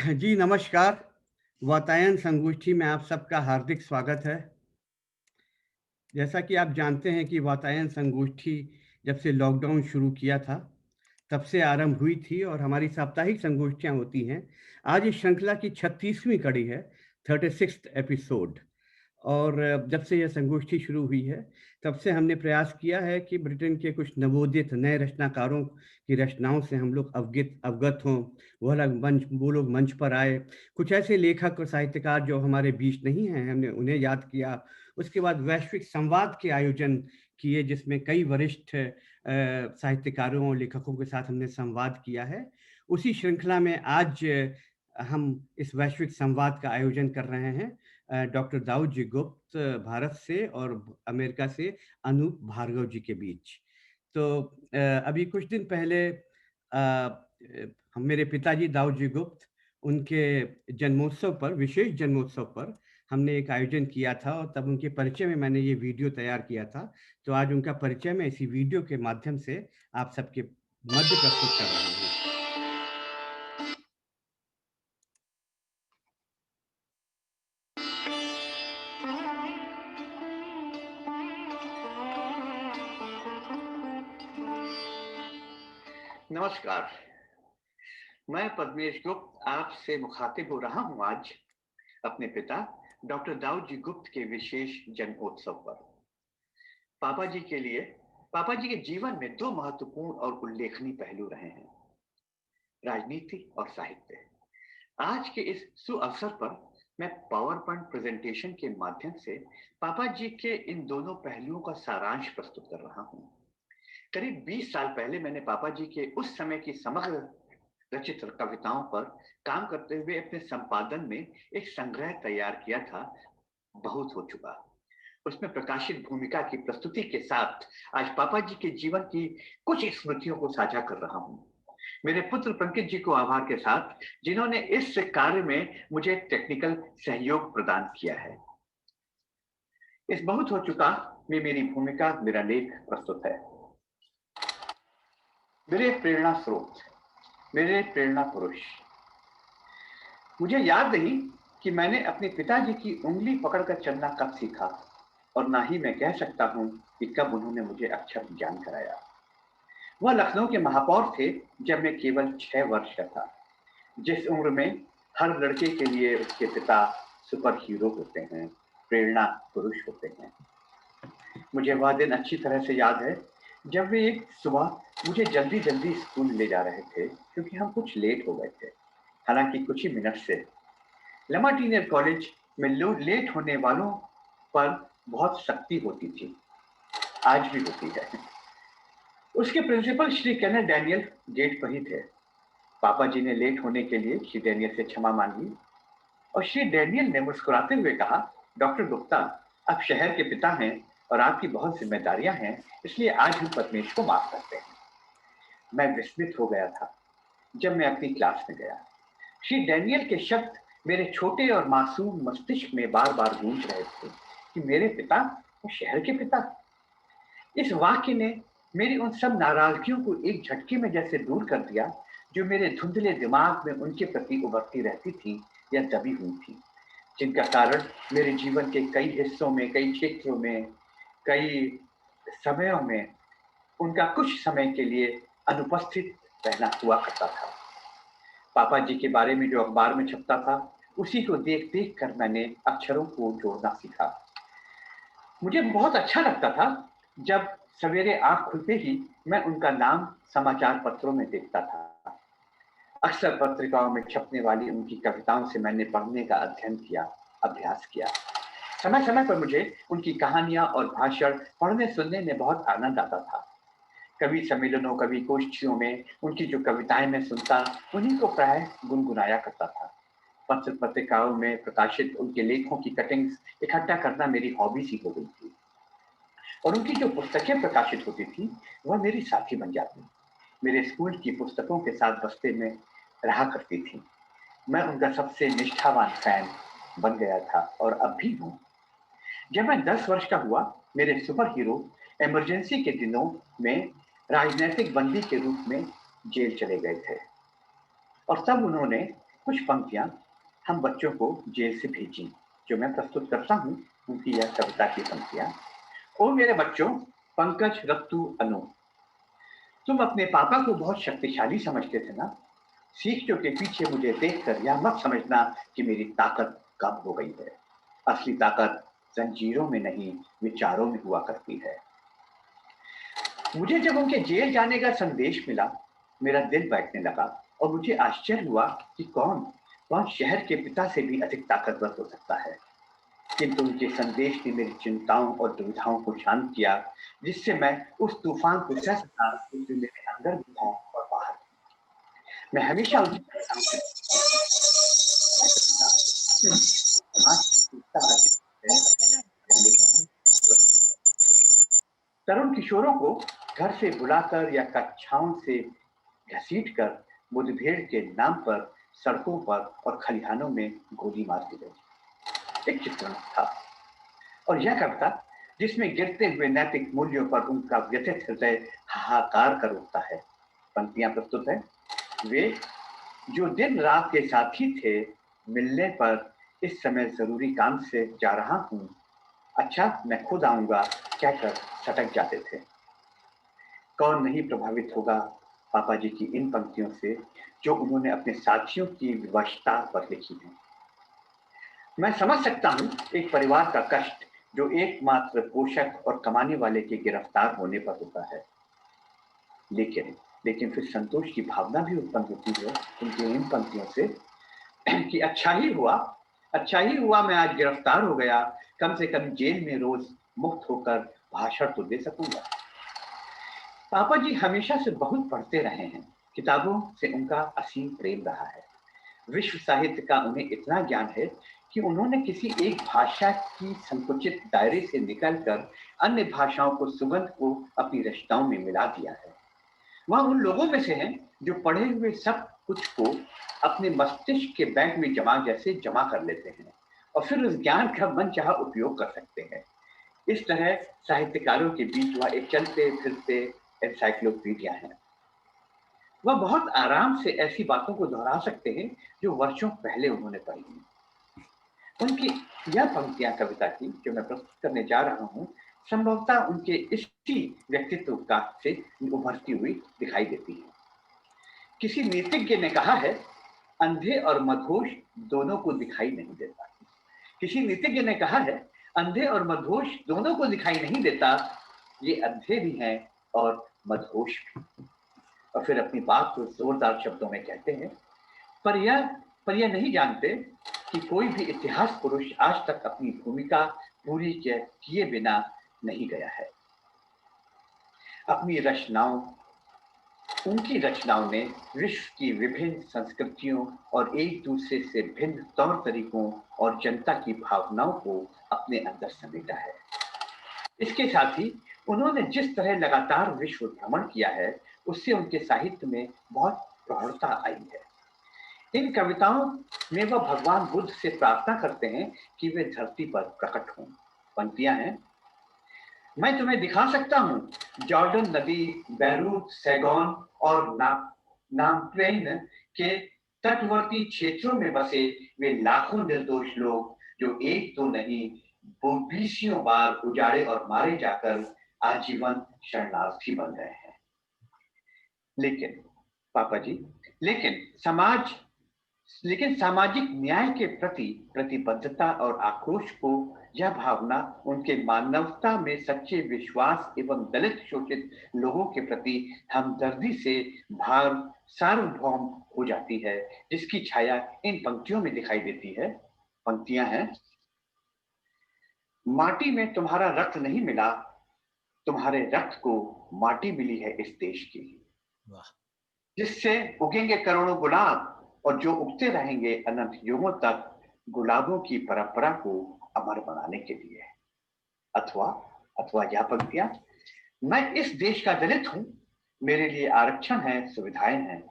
जी, नमस्कार। वातायन संगोष्ठी में आप सबका हार्दिक स्वागत है। जैसा कि आप जानते हैं कि वातायन संगोष्ठी जब से लॉकडाउन शुरू किया था, तब से आरंभ हुई थी और हमारी साप्ताहिक संगोष्ठियाँ होती हैं। आज इस श्रृंखला की 36वीं कड़ी है, 36th एपिसोड। और जब से यह संगोष्ठी शुरू हुई है, तब से हमने प्रयास किया है कि ब्रिटेन के कुछ नवोदित नए रचनाकारों की रचनाओं से हम लोग अवगत हों, वो लोग मंच पर आए। कुछ ऐसे लेखक और साहित्यकार जो हमारे बीच नहीं हैं, हमने उन्हें याद किया। उसके बाद वैश्विक संवाद के आयोजन किए, जिसमें कई वरिष्ठ साहित्यकारों और लेखकों के साथ हमने संवाद किया है। उसी श्रृंखला में आज हम इस वैश्विक संवाद का आयोजन कर रहे हैं। डॉक्टर दाऊद जी गुप्त भारत से और अमेरिका से अनूप भार्गव जी के बीच। तो अभी कुछ दिन पहले मेरे पिताजी दाऊद जी गुप्त, उनके जन्मोत्सव पर, विशेष जन्मोत्सव पर हमने एक आयोजन किया था और तब उनके परिचय में मैंने ये वीडियो तैयार किया था। तो आज उनका परिचय मैं इसी वीडियो के माध्यम से आप सबके मध्य प्रस्तुत कर रहा हूँ। नमस्कार। मैं पद्मेश गुप्त आपसे मुखातिब हो रहा हूं आज अपने पिता डॉक्टर दाऊद जी गुप्त के विशेष जन्मोत्सव पर। पापा जी के लिए पापा जी के जीवन में दो महत्वपूर्ण और उल्लेखनीय पहलू रहे हैं, राजनीति और साहित्य। आज के इस सुअवसर पर मैं पावर पॉइंट प्रेजेंटेशन के माध्यम से पापा जी के इन दोनों पहलुओं का सारांश प्रस्तुत कर रहा हूं। करीब 20 साल पहले मैंने पापा जी के उस समय की समग्र रचित कविताओं पर काम करते हुए अपने संपादन में एक संग्रह तैयार किया था, बहुत हो चुका। उसमें प्रकाशित भूमिका की प्रस्तुति के साथ आज पापा जी के जीवन की कुछ स्मृतियों को साझा कर रहा हूं, मेरे पुत्र पंकज जी को आभार के साथ, जिन्होंने इस कार्य में मुझे टेक्निकल सहयोग प्रदान किया है। इस बहुत हो चुका में मेरी भूमिका, मेरा लेख प्रस्तुत है। मेरे प्रेरणा स्रोत, मेरे प्रेरणा पुरुष। मुझे याद नहीं कि मैंने अपने पिताजी की उंगली पकड़कर चलना कब सीखा, और ना ही मैं कह सकता हूं कि कब उन्होंने मुझे अक्षर ज्ञान कराया। वह लखनऊ के महापौर थे जब मैं केवल 6 वर्ष का था। जिस उम्र में हर लड़के के लिए उसके पिता सुपर हीरो होते हैं, प्रेरणा पुरुष होते हैं। मुझे वह दिन अच्छी तरह से याद है जब वे एक सुबह मुझे जल्दी जल्दी स्कूल ले जा रहे थे, क्योंकि हम कुछ लेट हो गए थे, हालांकि कुछ ही मिनट से। लमा टीनियर कॉलेज में लेट होने वालों पर बहुत सख्ती होती थी, आज भी होती है। उसके principal Shri Kenneth Daniel gate पर ही थे। पापा जी ने लेट होने के लिए श्री डैनियल से क्षमा मांगी और श्री डैनियल ने मुस्कुराते हुए कहा, डॉक्टर गुप्ता, आप शहर के पिता हैं और आपकी बहुत जिम्मेदारियां हैं, इसलिए आज हम पद्मेश को माफ करते हैं। मैं विस्मित हो गया था जब मैं अपनी क्लास में गया। श्री डैनियल के शब्द मेरे छोटे और मासूम मस्तिष्क में बार बार गूंज रहे थे कि मेरे पिता वो शहर के पिता। इस वाक्य ने मेरी उन सब नाराजगियों को एक झटके में जैसे दूर कर दिया जो मेरे धुंधले दिमाग में उनके प्रति उभरती रहती थी या दबी हुई थी, जिनका कारण मेरे जीवन के कई हिस्सों में, कई क्षेत्रों में, कई समयों में उनका कुछ समय के लिए अनुपस्थित रहना हुआ करता था। पापा जी के बारे में जो अखबार में छपता था, उसी को देख देख कर मैंने अक्षरों को जोड़ना सीखा। मुझे बहुत अच्छा लगता था जब सवेरे आंख खुलते ही मैं उनका नाम समाचार पत्रों में देखता था। अक्सर पत्रिकाओं में छपने वाली उनकी कविताओं से मैंने पढ़ने का अध्ययन किया, अभ्यास किया। समय समय पर मुझे उनकी कहानियां और भाषण पढ़ने सुनने में बहुत आनंद आता था। कवि सम्मेलनों, कवि गोष्ठियों में उनकी जो कविताएं मैं सुनता, उन्हीं को प्राय गुनगुनाया करता था। पत्र पत्रिकाओं में प्रकाशित उनके लेखों की कटिंग्स इकट्ठा करना मेरी हॉबी सी हो गई थी, और उनकी जो पुस्तकें प्रकाशित होती थी वह मेरी साथी बन जाती, मेरे स्कूल की पुस्तकों के साथ बस्ते में रहा करती थी। मैं उनका सबसे निष्ठावान फैन बन गया था और अब भी हूं। जब मैं 10 वर्ष का हुआ, मेरे सुपर हीरो इमरजेंसी के दिनों में राजनीतिक बंदी के रूप में जेल चले गए थे, और तब उन्होंने कुछ पंक्तियां हम बच्चों को जेल से भेजी, जो मैं प्रस्तुत करता हूं। उनकी यह कविता की पंक्तियां। ओ मेरे बच्चों, पंकज, रत्तू, अनु, तुम अपने पापा को बहुत शक्तिशाली समझते थे ना? सीखियों के पीछे मुझे देखकर यह मत समझना कि मेरी ताकत कम हो गई है। असली ताकत जंजीरों में नहीं, विचारों में हुआ करती है। मुझे जब उनके जेल जाने का संदेश मिला, मेरा दिल बैठने लगा और मुझे आश्चर्य हुआ कि कौन कौन शहर के पिता से भी अधिक ताकतवर हो सकता है। किंतु उनके संदेश ने मेरी चिंताओं और दुविधाओं को शांत किया, जिससे मैं उस तूफान को सह सका जो मेरे अंदर भी था और बाहर। मैं हमेशा उनकी तरुण किशोरों को घर से बुलाकर या कक्षाओं से घसीटकर मुठभेड़ के नाम पर सड़कों पर और खलिहानों में गोली मार दी गई। एक चित्रण था और यह कविता जिसमें गिरते हुए नैतिक मूल्यों पर उनका व्यथित हृदय हाहाकार कर उठता है। पंक्तियां प्रस्तुत है। वे जो दिन रात के साथी थे, मिलने पर इस समय जरूरी काम से जा रहा हूं, अच्छा मैं खुद आऊंगा कहकर सटक जाते थे। कौन नहीं प्रभावित होगा पापा जी की इन पंक्तियों से, जो उन्होंने अपने साथियों की विवशता पर लिखी है। मैं समझ सकता हूं एक परिवार का कष्ट जो एकमात्र पोषक और कमाने वाले के गिरफ्तार होने पर होता है। लेकिन फिर संतोष की भावना भी उत्पन्न होती है उनकी इन पंक्तियों से कि अच्छा ही हुआ मैं आज गिरफ्तार हो गया, कम से कम जेल में रोज मुक्त होकर भाषण तो दे सकूंगा। पापा जी हमेशा से बहुत पढ़ते रहे हैं, किताबों से उनका असीम प्रेम रहा है। विश्व साहित्य का उन्हें इतना ज्ञान है कि उन्होंने किसी एक भाषा की संकुचित दायरे से निकलकर अन्य भाषाओं को सुगंध को अपनी रचनाओं में मिला दिया है। वह उन लोगों में से हैं जो पढ़े हुए सब कुछ को अपने मस्तिष्क के बैंक में जमा कर लेते हैं और फिर उस ज्ञान का मनचाहा उपयोग कर सकते हैं। इस तरह साहित्यकारों के बीच वह एक चलते फिरते एनसाइक्लोपीडिया है। वह बहुत आराम से ऐसी बातों को दोहरा सकते हैं जो वर्षों पहले उन्होंने पढ़ी हैं। उनकी यह पंक्तियां कविता की जो मैं प्रस्तुत करने जा रहा हूं, संभवतः उनके इसी व्यक्तित्व का से उभरती हुई दिखाई देती है। किसी नीतिज्ञ ने कहा है, अंधे और मदहोश दोनों को दिखाई नहीं देता। किसी नीतिज्ञ ने कहा है, अंधे और मदहोश दोनों को दिखाई नहीं देता, ये अंधे भी हैं और मदहोश भी। और फिर अपनी बात को जोरदार शब्दों में कहते हैं, पर यह नहीं जानते कि कोई भी इतिहास पुरुष आज तक अपनी भूमिका पूरी किए बिना नहीं गया है। उनकी रचनाओं ने विश्व की विभिन्न संस्कृतियों और एक दूसरे से भिन्न तौर तरीकों और जनता की भावनाओं को अपने अंदर समेटा है। इसके साथ ही उन्होंने जिस तरह लगातार विश्व भ्रमण किया है, उससे उनके साहित्य में बहुत प्रौढ़ता आई है। इन कविताओं में वह भगवान बुद्ध से प्रार्थना करते हैं कि वे धरती पर प्रकट हों। पंक्तियां हैं। मैं तुम्हें दिखा सकता हूं जॉर्डन नदी, बैरूत, सैगोन और नामप्लेन के तटवर्ती क्षेत्रों में बसे वे लाखों निर्दोष लोग जो एक तो नहीं बीसियों बार उजाड़े और मारे जाकर आजीवन शरणार्थी बन गए हैं। लेकिन पापा जी, लेकिन सामाजिक न्याय के प्रति प्रतिबद्धता और आक्रोश को यह भावना उनके मानवता में सच्चे विश्वास एवं दलित शोषित लोगों के प्रति हमदर्दी से भार सार्वभौम हो जाती है, जिसकी छाया इन पंक्तियों में दिखाई देती है। पंक्तियां हैं। माटी में तुम्हारा रक्त नहीं मिला, तुम्हारे रक्त को माटी मिली है इस देश की, जिससे उगेंगे करोड़ों गुलाब और जो उगते रहेंगे अनंत युगों तक, गुलाबों की परंपरा को अमर बनाने के लिए। अथवा यह पंक्तियां, मैं इस देश का दलित हूं, मेरे लिए आरक्षण है, सुविधाएं हैं।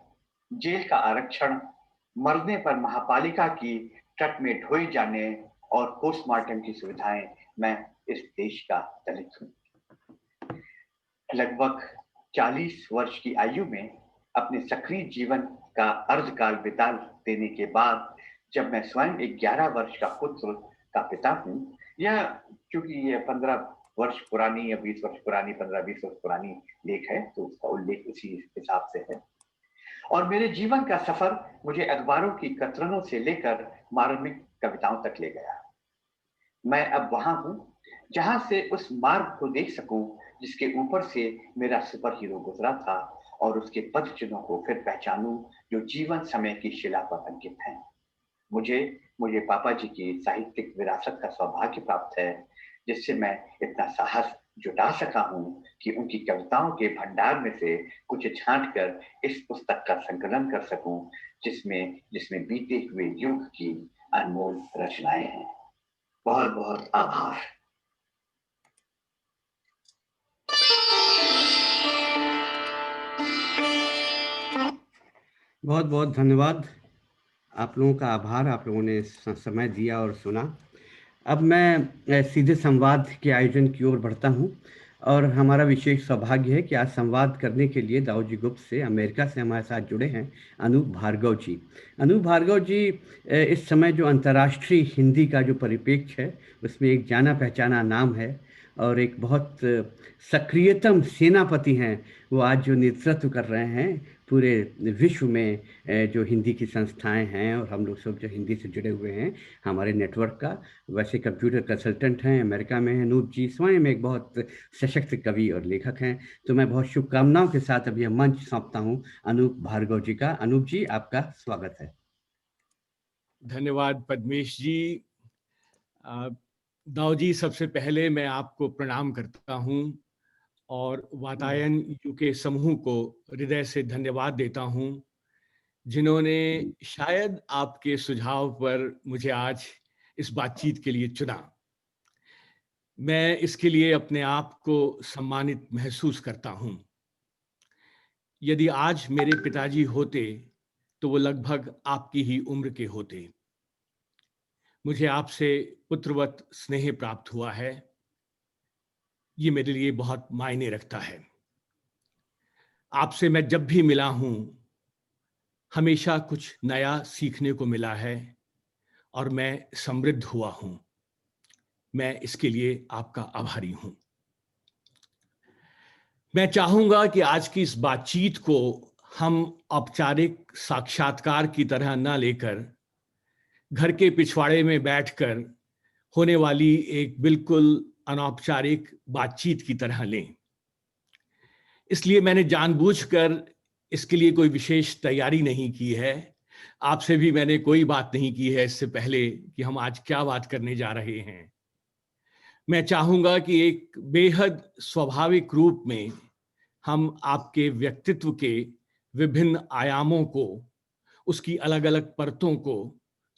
जेल का आरक्षण, मरने पर महापालिका की ट्रक में ढोए जाने और पोस्टमार्टम की सुविधाएं, मैं इस देश का दलित हूं। लगभग 40 वर्ष की आयु में अपने सक्रिय जीवन का अर्धकाल बिता देने के बाद जब मैं स्वयं एक 11 वर्ष का पुत्र का पिता हूँ, या क्योंकि ये 15 वर्ष पुरानी या 20 वर्ष पुरानी, 15-20 वर्ष पुरानी लेख है, तो उसका उल्लेख उसी हिसाब से है। और मेरे जीवन का सफर मुझे अखबारों की कतरनों से लेकर मार्मिक कविताओं तक ले गया। मैं अब वहां हूं जहां से उस मार्ग को देख सकूं जिसके ऊपर से मेरा सुपर हीरो गुजरा था, और उसके पद चिन्हों को फिर पहचानूं जो जीवन समय की शिला पर अंकित हैं। मुझे मुझे पापा जी की साहित्यिक विरासत का सौभाग्य प्राप्त है, जिससे मैं इतना साहस जुटा सका हूं कि उनकी कविताओं के भंडार में से कुछ छांट कर इस पुस्तक का संकलन कर सकूं, जिसमें जिसमें बीते हुए युग की अनमोल रचनाएं हैं। बहुत बहुत आभार। बहुत बहुत धन्यवाद। आप लोगों का आभार, आप लोगों ने समय दिया और सुना। अब मैं सीधे संवाद के आयोजन की ओर बढ़ता हूं, और हमारा विशेष सौभाग्य है कि आज संवाद करने के लिए दाऊजी गुप्त से, अमेरिका से हमारे साथ जुड़े हैं अनूप भार्गव जी। अनूप भार्गव जी इस समय जो अंतर्राष्ट्रीय हिंदी का जो परिप्रेक्ष्य है उसमें एक जाना पहचाना नाम है, और एक बहुत सक्रियतम सेनापति हैं। वो आज जो नेतृत्व कर रहे हैं पूरे विश्व में जो हिंदी की संस्थाएं हैं, और हम लोग सब जो हिंदी से जुड़े हुए हैं हमारे नेटवर्क का। वैसे कंप्यूटर कंसल्टेंट हैं, अमेरिका में हैं अनूप जी, स्वयं एक बहुत सशक्त कवि और लेखक हैं। तो मैं बहुत शुभकामनाओं के साथ अभी मंच सौंपता हूं अनूप भार्गव जी का। अनूप जी, आपका स्वागत है। धन्यवाद पद्मेश जी। दाऊ जी, सबसे पहले मैं आपको प्रणाम करता हूं और वातायन यूके समूह को हृदय से धन्यवाद देता हूं, जिन्होंने शायद आपके सुझाव पर मुझे आज इस बातचीत के लिए चुना। मैं इसके लिए अपने आप को सम्मानित महसूस करता हूं। यदि आज मेरे पिताजी होते तो वो लगभग आपकी ही उम्र के होते। मुझे आपसे पुत्रवत स्नेह प्राप्त हुआ है, ये मेरे लिए बहुत मायने रखता है। आपसे मैं जब भी मिला हूं हमेशा कुछ नया सीखने को मिला है, और मैं समृद्ध हुआ हूं। मैं इसके लिए आपका आभारी हूं। मैं चाहूंगा कि आज की इस बातचीत को हम औपचारिक साक्षात्कार की तरह ना लेकर घर के पिछवाड़े में बैठकर होने वाली एक बिल्कुल अनौपचारिक बातचीत की तरह लें। इसलिए मैंने जानबूझकर इसके लिए कोई विशेष तैयारी नहीं की है। आपसे भी मैंने कोई बात नहीं की है इससे पहले कि हम आज क्या बात करने जा रहे हैं। मैं चाहूंगा कि एक बेहद स्वाभाविक रूप में हम आपके व्यक्तित्व के विभिन्न आयामों को, उसकी अलग अलग परतों को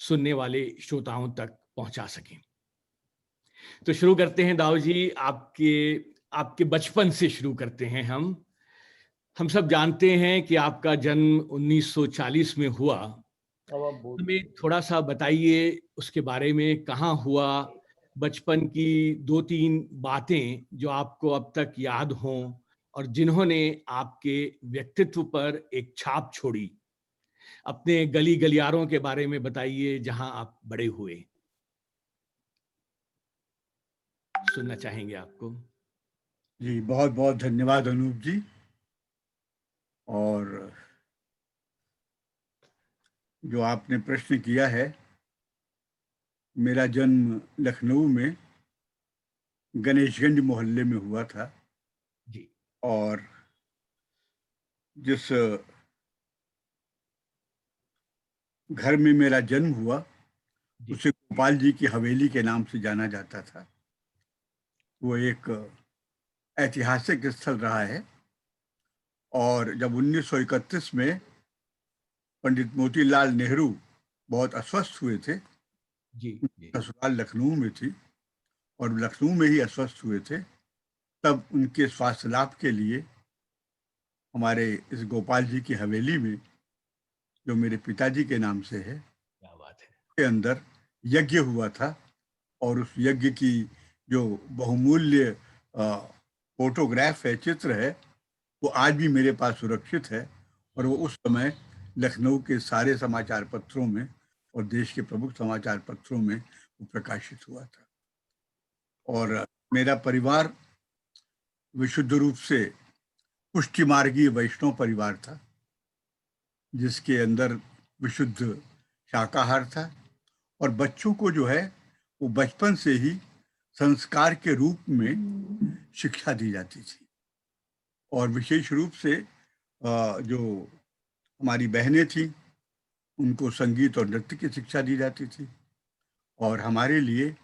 सुनने वाले श्रोताओं तक पहुंचा सकें। तो शुरू करते हैं दाऊ जी, आपके बचपन से शुरू करते हैं। हम सब जानते हैं कि आपका जन्म 1940 में हुआ। हमें थोड़ा सा बताइए उसके बारे में, कहाँ हुआ, बचपन की 2-3 बातें जो आपको अब तक याद हों और जिन्होंने आपके व्यक्तित्व पर एक छाप छोड़ी। अपने गली गलियारों के बारे में बताइए जहां आप बड़े हुए। सुनना चाहेंगे आपको। जी, बहुत बहुत धन्यवाद अनूप जी। और जो आपने प्रश्न किया है, मेरा जन्म लखनऊ में गणेशगंज मोहल्ले में हुआ था जी। और जिस घर में मेरा जन्म हुआ उसे गोपाल जी की हवेली के नाम से जाना जाता था। वो एक ऐतिहासिक स्थल रहा है। और जब 1931 में पंडित मोतीलाल नेहरू बहुत अस्वस्थ हुए थे, जी, जी। ससुराल लखनऊ में थी और लखनऊ में ही अस्वस्थ हुए थे, तब उनके स्वास्थ्य लाभ के लिए हमारे इस गोपाल जी की हवेली में, जो मेरे पिताजी के नाम से है, क्या बात है, के अंदर यज्ञ हुआ था। और उस यज्ञ की जो बहुमूल्य फोटोग्राफ है, चित्र है, वो आज भी मेरे पास सुरक्षित है और वो उस समय लखनऊ के सारे समाचार पत्रों में और देश के प्रमुख समाचार पत्रों में वो प्रकाशित हुआ था। और मेरा परिवार विशुद्ध रूप से पुष्टि मार्गीय वैष्णव परिवार था, जिसके अंदर विशुद्ध शाकाहार था। और बच्चों को जो है वो बचपन से ही संस्कार के रूप में शिक्षा दी जाती थी। और विशेष रूप से जो हमारी बहनें थीं उनको संगीत और नृत्य की शिक्षा दी जाती थी। और हमारे लिए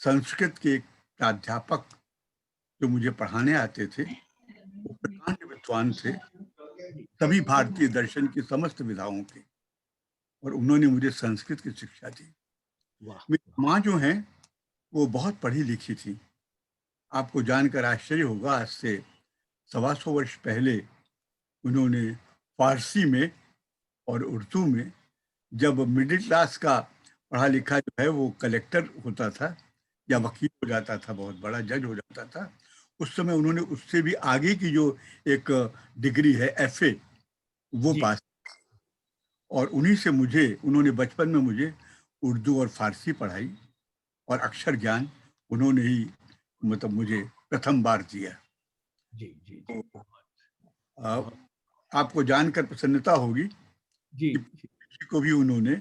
संस्कृत के एक प्राध्यापक जो मुझे पढ़ाने आते थे वो प्रकांड विद्वान थे, सभी भारतीय दर्शन की समस्त विधाओं के, और उन्होंने मुझे संस्कृत की शिक्षा दी। मेरी माँ जो है वो बहुत पढ़ी लिखी थी। आपको जानकर आश्चर्य होगा, आज से 125 वर्ष पहले उन्होंने फारसी में और उर्दू में, जब मिडिल क्लास का पढ़ा लिखा जो है वो कलेक्टर होता था या वकील हो जाता था, बहुत बड़ा जज हो जाता था, उस समय उन्होंने उससे भी आगे की जो एक डिग्री है FA वो पास, और उन्हीं से उन्होंने बचपन में मुझे उर्दू और फारसी पढ़ाई, और अक्षर ज्ञान उन्होंने ही मतलब मुझे प्रथम बार दिया। जी जी, तो आपको जानकर प्रसन्नता होगी जी कि को भी उन्होंने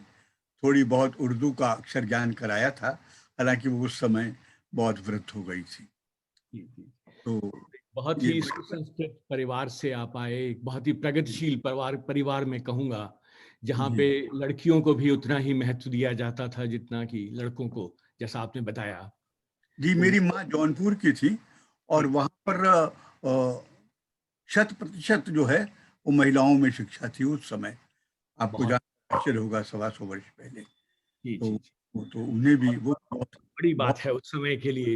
थोड़ी बहुत उर्दू का अक्षर ज्ञान कराया था, हालांकि वो उस समय बहुत वृद्ध हो गई थी। तो बहुत ही सुसंस्कृत परिवार से आप आए, एक बहुत ही प्रगतिशील परिवार में कहूंगा, जहाँ पे लड़कियों को भी उतना ही महत्व दिया जाता था जितना कि लड़कों को, जैसा आपने बताया। जी, मेरी माँ जौनपुर की थी और वहाँ पर 100% जो है वो महिलाओं में शिक्षा थी उस समय। आपको जानकर आश्चर्य होगा, 125 वर्ष पहले। तो उन्हें भी वो बहुत बड़ी बात है उस समय के लिए।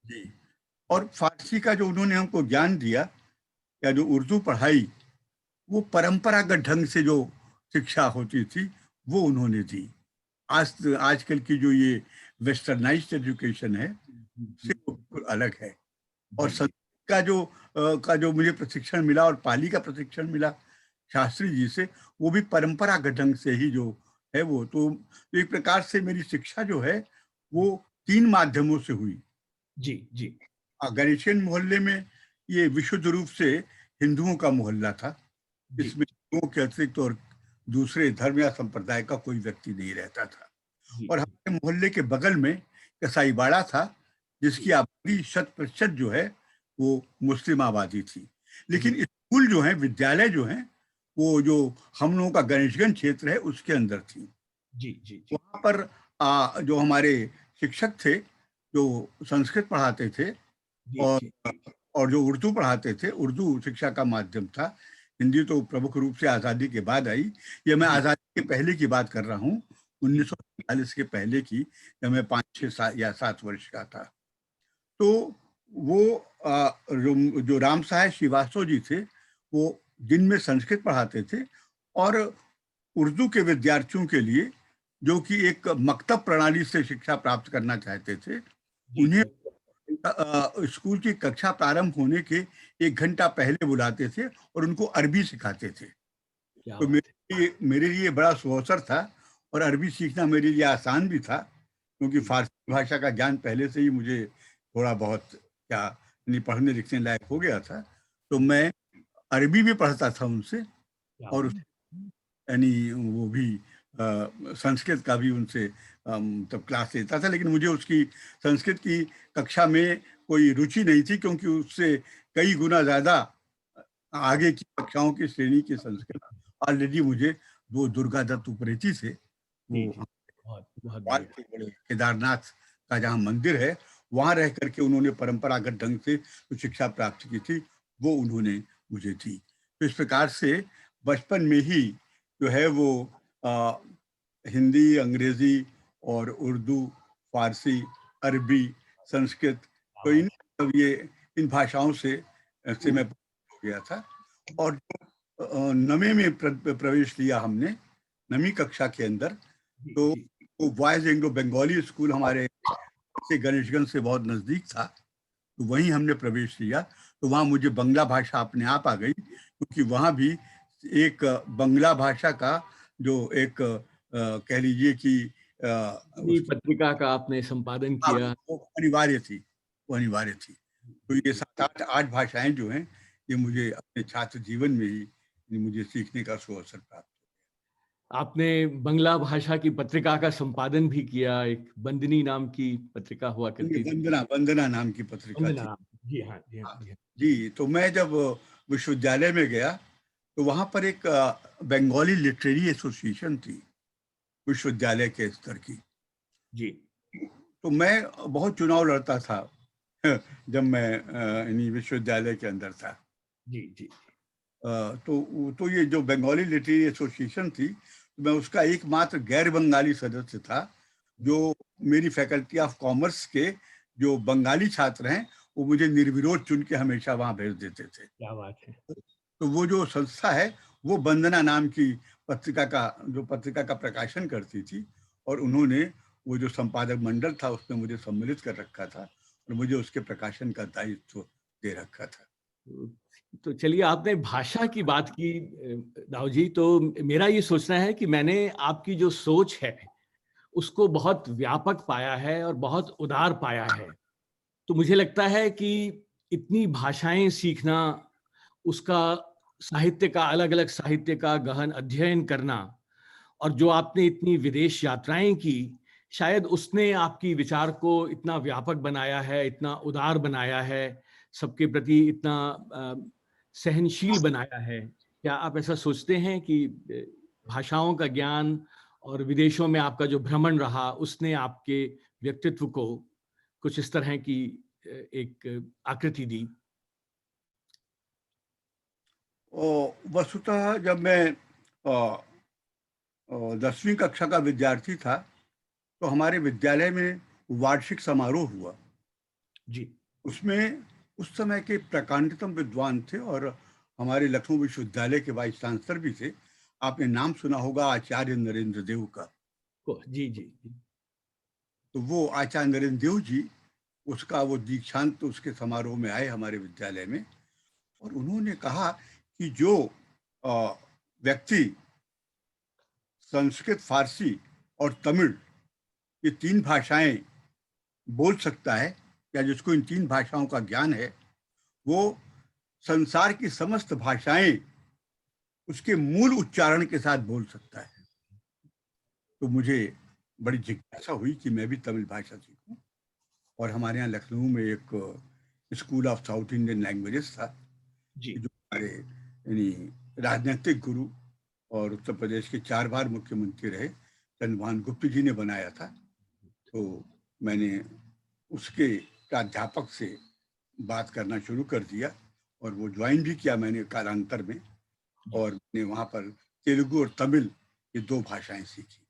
जी, और फारसी का जो उन्होंने हमको ज्ञान दिया या जो उर्दू पढ़ाई, वो परंपरागत ढंग से जो शिक्षा होती थी वो उन्होंने दी। आजकल की जो ये वेस्टर्नाइज्ड एजुकेशन है से बिल्कुल अलग है। और संस्कृत का जो मुझे प्रशिक्षण मिला और पाली का प्रशिक्षण मिला शास्त्री जी से, वो भी परंपरागत ढंग से ही जो है वो, तो एक प्रकार से मेरी शिक्षा जो है वो 3 माध्यमों से हुई। जी जी। गणेशन मोहल्ले में ये विशुद्ध रूप से हिंदुओं का मोहल्ला था, इसमें हिंदुओं के अतिरिक्त और दूसरे धर्म या संप्रदाय का कोई व्यक्ति नहीं रहता था। और हमारे मोहल्ले के बगल में कसाईबाड़ा था, जिसकी आबादी 100% जो है वो मुस्लिम आबादी थी। लेकिन स्कूल जो है, विद्यालय जो है, वो जो हम लोगों का गणेशगंज क्षेत्र है उसके अंदर थी। जी जी, जी। वहाँ पर जो हमारे शिक्षक थे जो संस्कृत पढ़ाते थे और जो उर्दू पढ़ाते थे, उर्दू शिक्षा का माध्यम था। हिंदी तो प्रमुख रूप से आज़ादी के बाद आई। ये मैं आज़ादी के पहले की बात कर रहा हूँ, 1947 के पहले की, जब मैं 5-6 या 7 वर्ष का था। तो वो जो राम सहाय श्रीवास्तव जी थे, वो दिन में संस्कृत पढ़ाते थे और उर्दू के विद्यार्थियों के लिए, जो कि एक मकतब प्रणाली से शिक्षा प्राप्त करना चाहते थे, उन्हें स्कूल की कक्षा प्रारंभ होने के 1 घंटा पहले बुलाते थे और उनको अरबी सिखाते थे। तो मेरे लिए बड़ा सुअवसर था और अरबी सीखना मेरे लिए आसान भी था, क्योंकि फारसी भाषा का ज्ञान पहले से ही मुझे थोड़ा बहुत पढ़ने लिखने लायक हो गया था। तो मैं अरबी भी पढ़ता था उनसे, और यानी वो भी संस्कृत का भी उनसे तब क्लास लेता था। लेकिन मुझे उसकी संस्कृत की कक्षा में कोई रुचि नहीं थी, क्योंकि उससे कई गुना ज़्यादा आगे की कक्षाओं की श्रेणी की संस्कृत ऑलरेडी मुझे वो दुर्गा दत्त उप्रेती से, वो केदारनाथ का जहाँ मंदिर है वहाँ रह करके उन्होंने परंपरागत ढंग से जो शिक्षा प्राप्त की थी वो उन्होंने मुझे दी। तो इस प्रकार से बचपन में ही जो है वो हिंदी, अंग्रेजी और उर्दू, फारसी, अरबी, संस्कृत, तो इन भाषाओं से मैं हो गया था। और नवे में प्रवेश लिया हमने, 9वीं कक्षा के अंदर, तो वो बॉयज एंग्लो बंगाली स्कूल हमारे से गणेशगंज से बहुत नज़दीक था, तो वहीं हमने प्रवेश लिया। तो वहाँ मुझे बंगला भाषा अपने आप आ गई, क्योंकि वहाँ भी एक बंगला भाषा का जो एक कह लीजिए कि पत्रिका का आपने संपादन किया। वो अनिवार्य थी, वो अनिवार्य थी। तो ये 7-8 भाषाएं जो हैं, ये मुझे अपने छात्र जीवन में ही मुझे सीखने का सुअवसर प्राप्त। आपने बंगला भाषा की पत्रिका का संपादन भी किया, एक बंदनी नाम की पत्रिका हुआ करती थी। वंदना वंदना नाम की पत्रिका थी। वंदना, जी हाँ, जी हाँ, हाँ, जी हाँ। जी। तो मैं जब विश्वविद्यालय में गया तो वहां पर एक बंगाली लिटरेरी एसोसिएशन थी विश्वविद्यालय के स्तर की। जी। तो मैं बहुत चुनाव लड़ता था जब मैं विश्वविद्यालय के अंदर था। जी जी। तो ये जो बंगाली लिटरेरी एसोसिएशन थी, मैं उसका एकमात्र गैर बंगाली सदस्य था। जो मेरी फैकल्टी ऑफ कॉमर्स के जो बंगाली छात्र हैं, वो मुझे निर्विरोध चुन के हमेशा वहां भेज देते थे। क्या बात है। तो वो जो संस्था है, वो वंदना नाम की पत्रिका का प्रकाशन करती थी, और उन्होंने वो जो संपादक मंडल था उसमें मुझे सम्मिलित कर रखा था और मुझे उसके प्रकाशन का दायित्व दे रखा था। तो चलिए, आपने भाषा की बात की दाऊ जी, तो मेरा ये सोचना है कि मैंने आपकी जो सोच है उसको बहुत व्यापक पाया है और बहुत उदार पाया है। तो मुझे लगता है कि इतनी भाषाएं सीखना, उसका साहित्य का, अलग अलग साहित्य का गहन अध्ययन करना, और जो आपने इतनी विदेश यात्राएं की, शायद उसने आपकी विचार को इतना व्यापक बनाया है, इतना उदार बनाया है, सबके प्रति इतना सहनशील बनाया है। क्या आप ऐसा सोचते हैं कि भाषाओं का ज्ञान और विदेशों में आपका जो भ्रमण रहा, उसने आपके व्यक्तित्व को कुछ इस तरह की एक आकृति दी? वस्तुतः जब मैं 10वीं कक्षा का विद्यार्थी था, तो हमारे विद्यालय में वार्षिक समारोह हुआ। जी। उसमें उस समय के प्रकांडतम विद्वान थे और हमारे लखनऊ विश्वविद्यालय के वाइस चांसलर भी थे। आपने नाम सुना होगा आचार्य नरेंद्र देव का। जी जी जी। तो वो आचार्य नरेंद्र देव जी, उसका वो दीक्षांत उसके समारोह में आए हमारे विद्यालय में, और उन्होंने कहा कि जो व्यक्ति संस्कृत, फारसी और तमिल, ये 3 भाषाएं बोल सकता है, या जिसको इन 3 भाषाओं का ज्ञान है, वो संसार की समस्त भाषाएं उसके मूल उच्चारण के साथ बोल सकता है। तो मुझे बड़ी जिज्ञासा हुई कि मैं भी तमिल भाषा सीखूं, और हमारे यहाँ लखनऊ में एक school of south Indian languages था, जी। जो हमारे राजनीतिक गुरु और उत्तर प्रदेश के 4 बार मुख्यमंत्री रहे चंद्रभान गुप्त जी ने बनाया था। तो मैंने उसके प्राध्यापक से बात करना शुरू कर दिया, और वो ज्वाइन भी किया मैंने कालांतर में, और मैंने वहाँ पर तेलुगु और तमिल, ये 2 भाषाएं सीखी।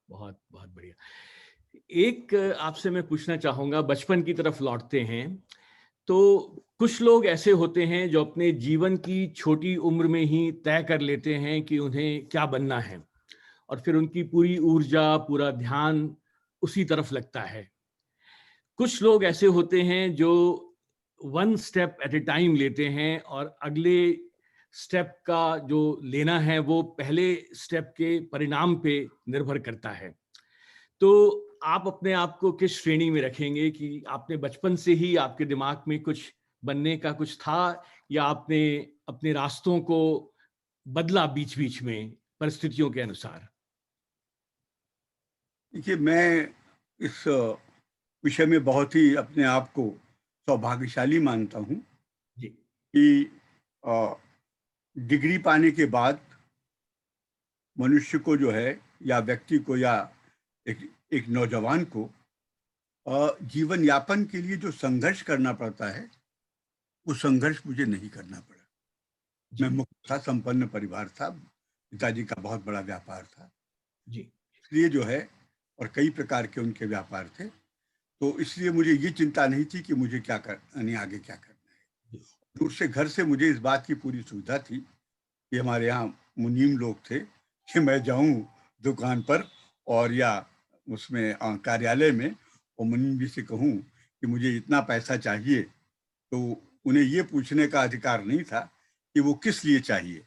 बहुत बहुत बढ़िया। एक आपसे मैं पूछना चाहूंगा, बचपन की तरफ लौटते हैं। तो कुछ लोग ऐसे होते हैं जो अपने जीवन की छोटी उम्र में ही तय कर लेते हैं कि उन्हें क्या बनना है, और फिर उनकी पूरी ऊर्जा, पूरा ध्यान उसी तरफ लगता है। कुछ लोग ऐसे होते हैं जो one step at A time लेते हैं, और अगले स्टेप का जो लेना है वो पहले स्टेप के परिणाम पे निर्भर करता है। तो आप अपने आप को किस श्रेणी में रखेंगे कि आपने बचपन से ही आपके दिमाग में कुछ बनने का कुछ था, या आपने अपने रास्तों को बदला बीच बीच में परिस्थितियों के अनुसार? देखिए, मैं इस विषय में बहुत ही अपने आप को सौभाग्यशाली मानता हूँ जी। कि डिग्री पाने के बाद मनुष्य को जो है, या व्यक्ति को, या एक नौजवान को जीवन यापन के लिए जो संघर्ष करना पड़ता है, वो संघर्ष मुझे नहीं करना पड़ा। मैं मुक्त था, संपन्न परिवार था, पिताजी का बहुत बड़ा व्यापार था। जी। इसलिए जो है, और कई प्रकार के उनके व्यापार थे, तो इसलिए मुझे ये चिंता नहीं थी कि मुझे क्या करना, आगे क्या करना है। दूर से घर से मुझे इस बात की पूरी सुविधा थी कि हमारे यहाँ मुनीम लोग थे कि मैं जाऊं दुकान पर और या उसमें कार्यालय में, और मुनीम जी से कहूं कि मुझे इतना पैसा चाहिए, तो उन्हें ये पूछने का अधिकार नहीं था कि वो किस लिए चाहिए,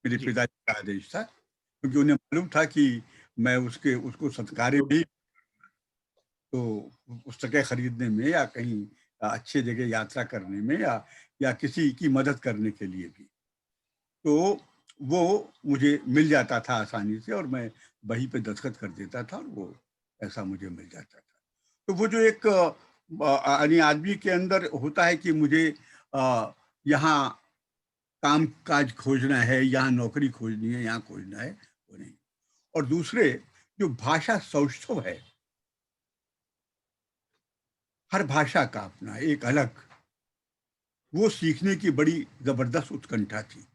मेरे जी। पिताजी का आदेश था, क्योंकि उन्हें मालूम था कि मैं उसको सत्कार्य भी, तो पुस्तकें खरीदने में या कहीं अच्छे जगह यात्रा करने में या किसी की मदद करने के लिए भी, तो वो मुझे मिल जाता था आसानी से और मैं वहीं पे दस्तखत कर देता था और वो ऐसा मुझे मिल जाता था। तो वो जो एक यानी आदमी के अंदर होता है कि मुझे यहाँ काम काज खोजना है, यहाँ नौकरी खोजनी है, यहाँ खोजना है, वो नहीं। और दूसरे जो भाषा सौष्ठव है, हर भाषा का अपना एक अलग, वो सीखने की बड़ी जबरदस्त उत्कंठा थी।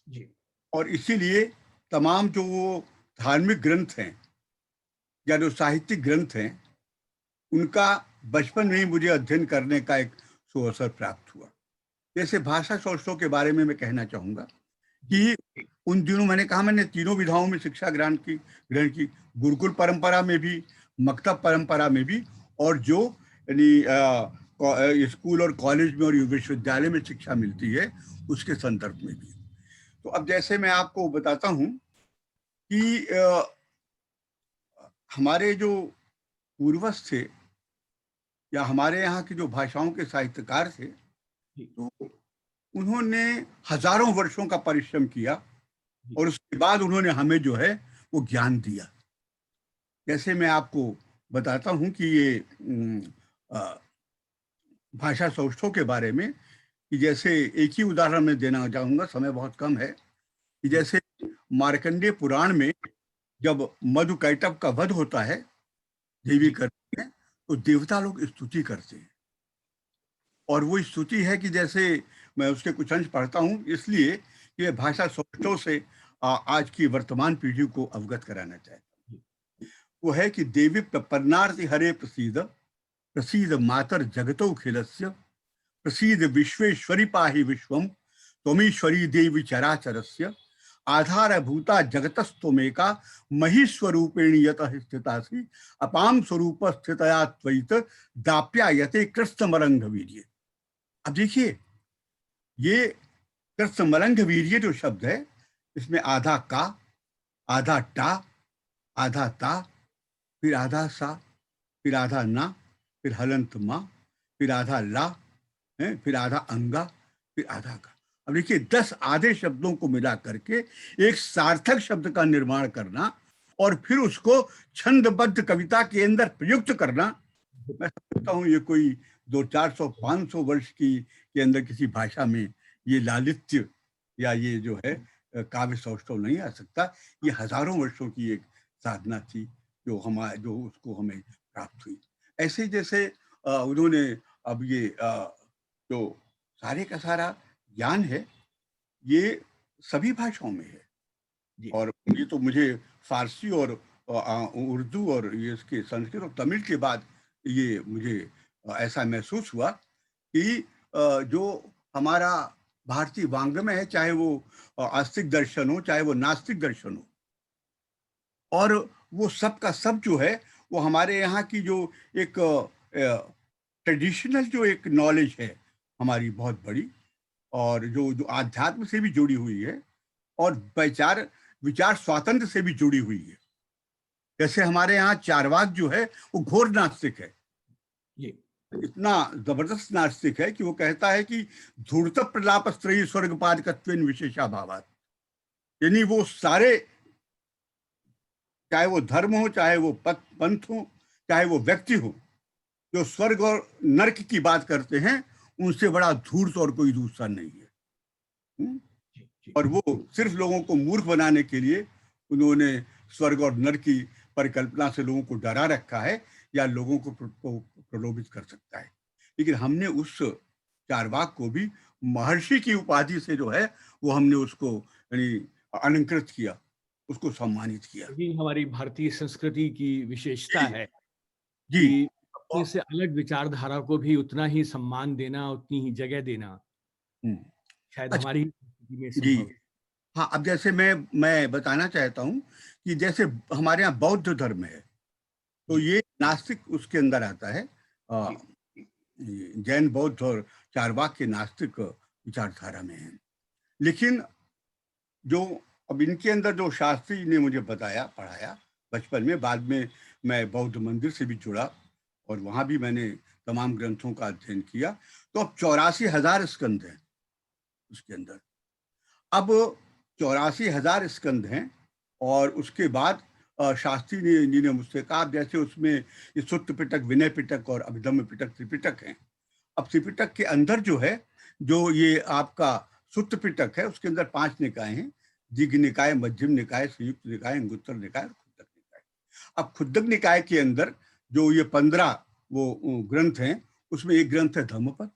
जी। और इसीलिए तमाम जो वो धार्मिक ग्रंथ हैं या जो साहित्यिक ग्रंथ हैं, उनका बचपन में ही मुझे अध्ययन करने का एक सुअवसर प्राप्त हुआ। जैसे भाषा सौष्ठव के बारे में मैं कहना चाहूंगा कि उन दिनों मैंने तीनों विधाओं में शिक्षा ग्रहण की, गुरुकुल परंपरा में भी, मक्तब परंपरा में भी, और जो यानी स्कूल और कॉलेज में और विश्वविद्यालय में शिक्षा मिलती है उसके संदर्भ में भी। तो अब जैसे मैं आपको बताता हूं कि हमारे जो पूर्वज थे या हमारे यहाँ की जो भाषाओं के साहित्यकार थे, तो उन्होंने हजारों वर्षों का परिश्रम किया और उसके बाद उन्होंने हमें जो है वो ज्ञान दिया। जैसे मैं आपको बताता हूं कि ये भाषा सौष्ठव के बारे में, कि जैसे एक ही उदाहरण मैं देना चाहूंगा, समय बहुत कम है, कि जैसे मार्कंडेय पुराण में जब मधुकैटभ का वध होता है, देवी करते हैं, तो देवता लोग स्तुति करते हैं। और वो स्तुति है कि जैसे मैं उसके कुछ अंश पढ़ता हूं, इसलिए कि भाषा सौष्ठव से आज की वर्तमान पीढ़ी को अवगत कराना चाहता हूं। वो है कि देवी प्रपन्नार्ति हरे प्रसीद प्रसीद मातर जगतो खिलस्य प्रसीद विश्वेश्वरी पाहि विश्वम त्वमीश्वरी देवी चराचरस्य आधारभूता जगतस्तमेका महीस्वरूपेणी यतः स्थितासि अपाम स्वरूप स्थितया त्वयित दाप्यायते कृष्णमरंग वीर्य। अब देखिए, ये कृष्णमरंग वीर्य जो शब्द है, इसमें आधा का, आधा टा, आधा ता, फिर आधा सा, फिर आधा ना, फिर हलंत मा, फिर आधा ला, फिर आधा अंगा, फिर आधा का। अब देखिए, 10 आधे शब्दों को मिला करके एक सार्थक शब्द का निर्माण करना और फिर उसको छंदबद्ध कविता के अंदर प्रयुक्त करना, मैं समझता हूँ ये कोई 200-400-500 वर्ष के अंदर किसी भाषा में ये लालित्य या ये जो है काव्य सौष्ठव नहीं आ सकता। ये हजारों वर्षों की एक साधना थी जो उसको हमें प्राप्त हुई। ऐसे जैसे उन्होंने अब ये जो सारे का सारा ज्ञान है, ये सभी भाषाओं में है। और ये तो मुझे फारसी और उर्दू और ये इसके संस्कृत और तमिल के बाद ये मुझे ऐसा महसूस हुआ कि जो हमारा भारतीय वांग्मय है, चाहे वो आस्तिक दर्शन हो, चाहे वो नास्तिक दर्शन हो, और वो सब का सब जो है वो हमारे यहाँ की जो एक ट्रेडिशनल जो एक नॉलेज है हमारी बहुत बड़ी, और जो आध्यात्म से भी जुड़ी हुई है और विचार स्वातंत्र से भी जुड़ी हुई है। जैसे हमारे यहाँ चारवाक जो है वो घोर नास्तिक है, इतना जबरदस्त नास्तिक है कि वो कहता है कि धूर्त प्रलाप स्त्री स्वर्गपाद कत्वेन विशेषा भावात, यानी वो सारे, चाहे वो धर्म हो, चाहे वो पंथ हो, चाहे वो व्यक्ति हो, जो स्वर्ग और नरक की बात करते हैं, उनसे बड़ा धूर्त और कोई दूसरा नहीं है। और वो सिर्फ लोगों को मूर्ख बनाने के लिए उन्होंने स्वर्ग और नरक की परिकल्पना से लोगों को डरा रखा है या लोगों को प्रलोभित कर सकता है। लेकिन हमने उस चारवाक को भी महर्षि की उपाधि से जो है वो हमने उसको यानी अलंकृत किया, उसको सम्मानित किया। ये हमारी भारतीय संस्कृति की विशेषता है जी, कि अपने से अलग विचारधारा को भी उतना ही सम्मान देना, उतनी ही जगह देना शायद अच्छा, हमारी संस्कृति में जी, संभव है। हाँ। अब जैसे मैं बताना चाहता हूँ कि जैसे हमारे यहाँ बौद्ध धर्म है, तो ये नास्तिक उसके अंदर आता है, जैन बौद्ध और चारवाक के नास्तिक विचारधारा में है। लेकिन जो अब इनके अंदर जो शास्त्री जी ने मुझे बताया, पढ़ाया बचपन में, बाद में मैं बौद्ध मंदिर से भी जुड़ा और वहाँ भी मैंने तमाम ग्रंथों का अध्ययन किया। तो अब 84,000 स्कंद हैं उसके अंदर। अब 84,000 स्कंद हैं और उसके बाद शास्त्री जी ने मुझसे कहा, जैसे उसमें ये सुत्त पिटक, विनय पिटक और अभिधम्म पिटक, त्रिपिटक हैं। अब त्रिपिटक के अंदर जो है, जो ये आपका सुत्त पिटक है, उसके अंदर 5 निकाय हैं, दीघ निकाय, मध्यम निकाय, संयुक्त निकाय, अंगुत्तर निकाय और खुद्दक निकाय। अब खुद्दक निकाय के अंदर जो ये 15 वो ग्रंथ हैं, उसमें एक ग्रंथ है धम्मपद।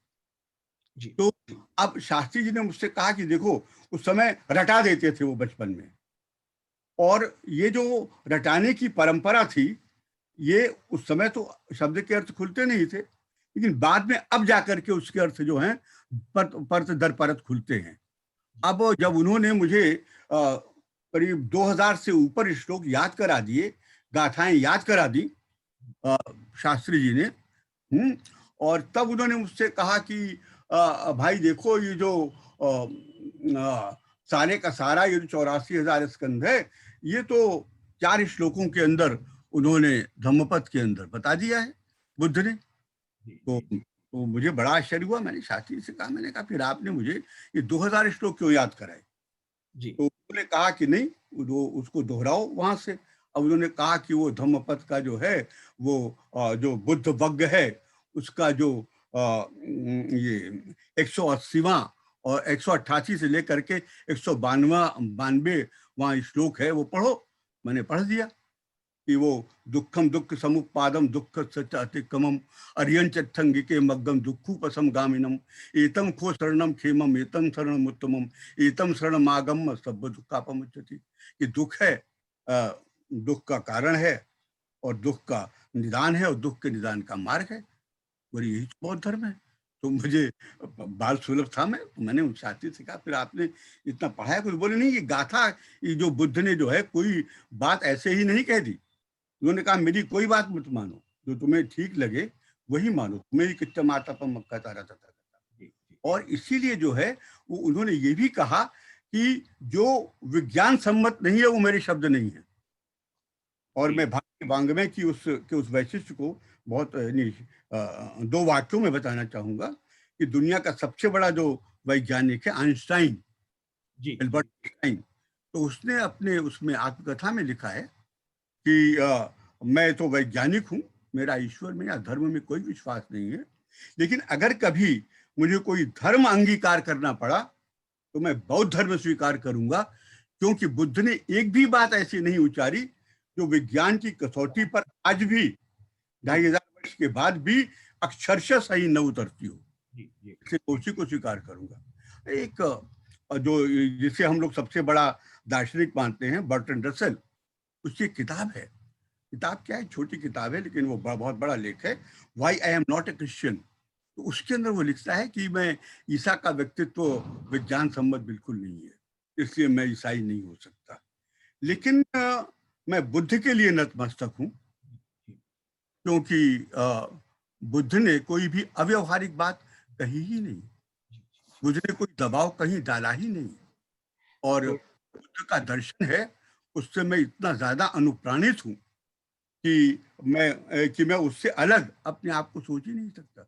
तो अब शास्त्री जी ने मुझसे कहा कि देखो, उस समय रटा देते थे वो बचपन में, और ये जो रटाने की परंपरा थी, ये उस समय तो शब्द के अर्थ खुलते नहीं थे, लेकिन बाद में अब जाकर के उसके अर्थ जो हैं परत दर परत खुलते हैं। अब जब उन्होंने मुझे करीब 2000 से ऊपर श्लोक याद करा दिए, गाथाएं याद करा दी शास्त्री जी ने, और तब उन्होंने मुझसे कहा कि भाई देखो, ये जो सारे का सारा ये 84,000 स्कंद है, ये तो 4 श्लोकों के अंदर उन्होंने धम्मपद के अंदर बता दिया है बुद्ध ने। तो मुझे बड़ा आश्चर्य हुआ। मैंने शास्त्री से कहा, मैंने कहा फिर आपने मुझे ये 2000 श्लोक क्यों याद कराए? तो उन्होंने कहा कि नहीं, वो उसको दोहराओ वहां से। अब उन्होंने कहा कि वो धम्मपद का जो है, वो जो बुद्ध वग्ग है, उसका जो ये 180वां और 188 से लेकर के 192 वहां श्लोक है, वो पढ़ो। मैंने पढ़ दिया कि वो दुखम दुख समुपादम दुख सच अतिक्रमम अर्यंचंगिके मग्गम दुखुपसम गामिनम एतम खो शरणम खेमम एतम शरणम उत्तमम एतम शरणम आगम सब दुखापमुच्यति। कि दुख है, दुख का कारण है, और दुख का निदान है, और दुख के निदान का मार्ग है। बोले यही तो बौद्ध धर्म है। तो मुझे बाल सुलभ था मैं, तो मैंने उन साथी से कहा, फिर आपने इतना पढ़ाया कुछ? बोले नहीं, ये गाथा, ये जो बुद्ध ने जो है, कोई बात ऐसे ही नहीं कह दी। उन्होंने कहा मेरी कोई बात मत मानो, जो तुम्हें ठीक लगे वही मानो। मेरी किच्चा माता पर मक्का तारा था। और इसीलिए जो है वो उन्होंने ये भी कहा कि जो विज्ञान सम्मत नहीं है वो मेरे शब्द नहीं है। और मैं भारतीय वांग्मय की उस वैशिष्ट्य को बहुत 2 वाक्यों में बताना चाहूंगा कि दुनिया का सबसे बड़ा जो वैज्ञानिक है आइंस्टाइन, एल्बर्ट आइंस्टाइन, तो उसने अपने उसमें आत्मकथा में लिखा है कि मैं तो वैज्ञानिक हूं, मेरा ईश्वर में या धर्म में कोई विश्वास नहीं है, लेकिन अगर कभी मुझे कोई धर्म अंगीकार करना पड़ा तो मैं बौद्ध धर्म स्वीकार करूंगा, क्योंकि बुद्ध ने एक भी बात ऐसी नहीं उचारी जो विज्ञान की कसौटी पर आज भी 2500 वर्ष के बाद भी अक्षरशः सही न उतरती हो। उसी को स्वीकार करूंगा। एक जो जिसे हम लोग सबसे बड़ा दार्शनिक मानते हैं, बर्ट्रैंड रसेल, उसकी किताब है। किताब क्या है? छोटी किताब है, लेकिन वो बहुत बड़ा लेख है, why I am not a Christian. तो उसके अंदर वो लिखता है कि मैं ईसा का व्यक्तित्व विज्ञान सम्मत बिल्कुल नहीं है, इसलिए मैं ईसाई नहीं हो सकता। लेकिन मैं बुद्ध के लिए नतमस्तक हूं, क्योंकि बुद्ध ने कोई भी अव्यवहारिक बात कही ही नहीं, बुद्ध ने कोई दबाव कहीं डाला ही नहीं, और बुद्ध का दर्शन है, उससे मैं इतना ज्यादा अनुप्राणित हूं कि मैं उससे अलग अपने आप को सोच ही नहीं सकता।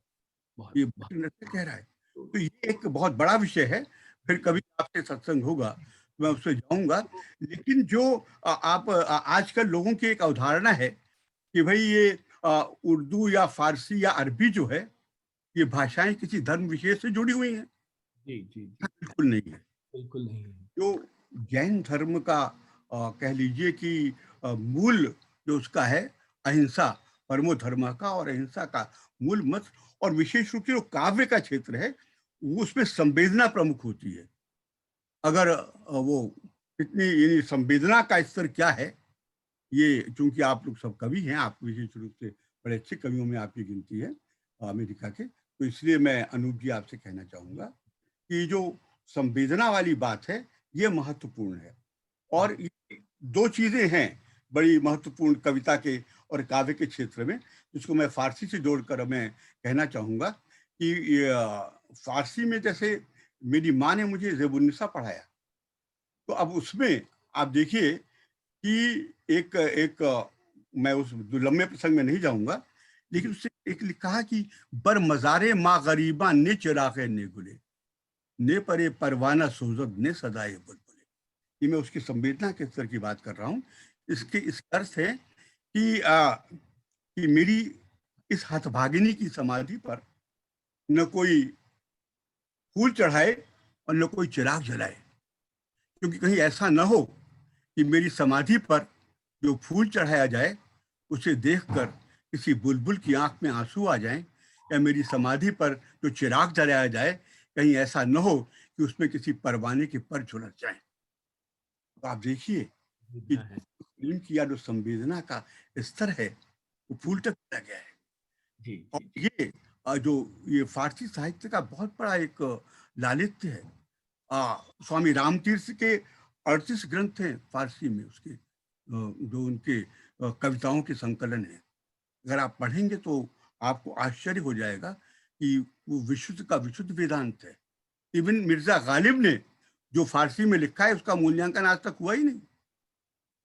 ये कह रहा है। तो ये एक बहुत बड़ा विषय है, फिर कभी आपसे सत्संग होगा मैं उससे जाऊंगा। लेकिन जो आप आजकल लोगों की एक अवधारणा है कि भाई ये उर्दू या फारसी या अरबी जो है, ये भाषाएं किसी धर्म विशेष से जुड़ी हुई हैं। बिल्कुल नहीं है, बिल्कुल नहीं है। जो जैन धर्म का कह लीजिए कि मूल जो उसका है अहिंसा, परमो धर्म का, और अहिंसा का मूल मत, और विशेष रूप से जो काव्य का क्षेत्र है वो उसमें संवेदना प्रमुख होती है। अगर वो कितनी, यानी संवेदना का स्तर क्या है, ये चूंकि आप लोग सब कवि हैं, आप विशेष रूप से बड़े अच्छे कवियों में आपकी गिनती है अमेरिका के, तो इसलिए मैं अनूप जी आपसे कहना चाहूंगा कि जो संवेदना वाली बात है ये महत्वपूर्ण है। और ये 2 चीजें हैं बड़ी महत्वपूर्ण कविता के और काव्य के क्षेत्र में, जिसको मैं फारसी से जोड़कर मैं कहना चाहूंगा कि फारसी में जैसे मेरी माँ ने मुझे ज़ेबुन्निसा पढ़ाया, तो अब उसमें आप देखिए कि एक एक मैं उस लंबे प्रसंग में नहीं जाऊंगा, लेकिन उससे एक लिखा है कि बर मजारे माँ गरीबा ने चिरागे ने गुले ने परे परवाना सोजब ने सदाए बुलबुले। ये मैं उसकी संवेदना के स्तर की बात कर रहा हूँ। इसके इस अर्थ है कि मेरी इस हतभागिनी की समाधि पर न कोई फूल चढ़ाए और न कोई चिराग जलाए, क्योंकि कहीं ऐसा न हो कि मेरी समाधि पर जो फूल चढ़ाया जाए उसे देखकर किसी बुलबुल की आंख में आंसू आ जाएं, या मेरी समाधि पर जो चिराग जलाया जाए कहीं ऐसा न हो कि उसमें किसी परवाने के पर झुलस जाए। तो आप देखिए कि प्रेम की या जो संवेदना का स्तर है वो फूल तक चला गया है। जी और जी ये जो ये फारसी साहित्य का बहुत बड़ा एक लालित्य है। स्वामी रामतीर्थ के 38 ग्रंथ हैं फारसी में, उसके जो उनके कविताओं के संकलन है। अगर आप पढ़ेंगे तो आपको आश्चर्य हो जाएगा कि वो विशुद्ध का विशुद्ध वेदांत है। इवन मिर्जा गालिब ने जो फारसी में लिखा है उसका मूल्यांकन आज तक हुआ ही नहीं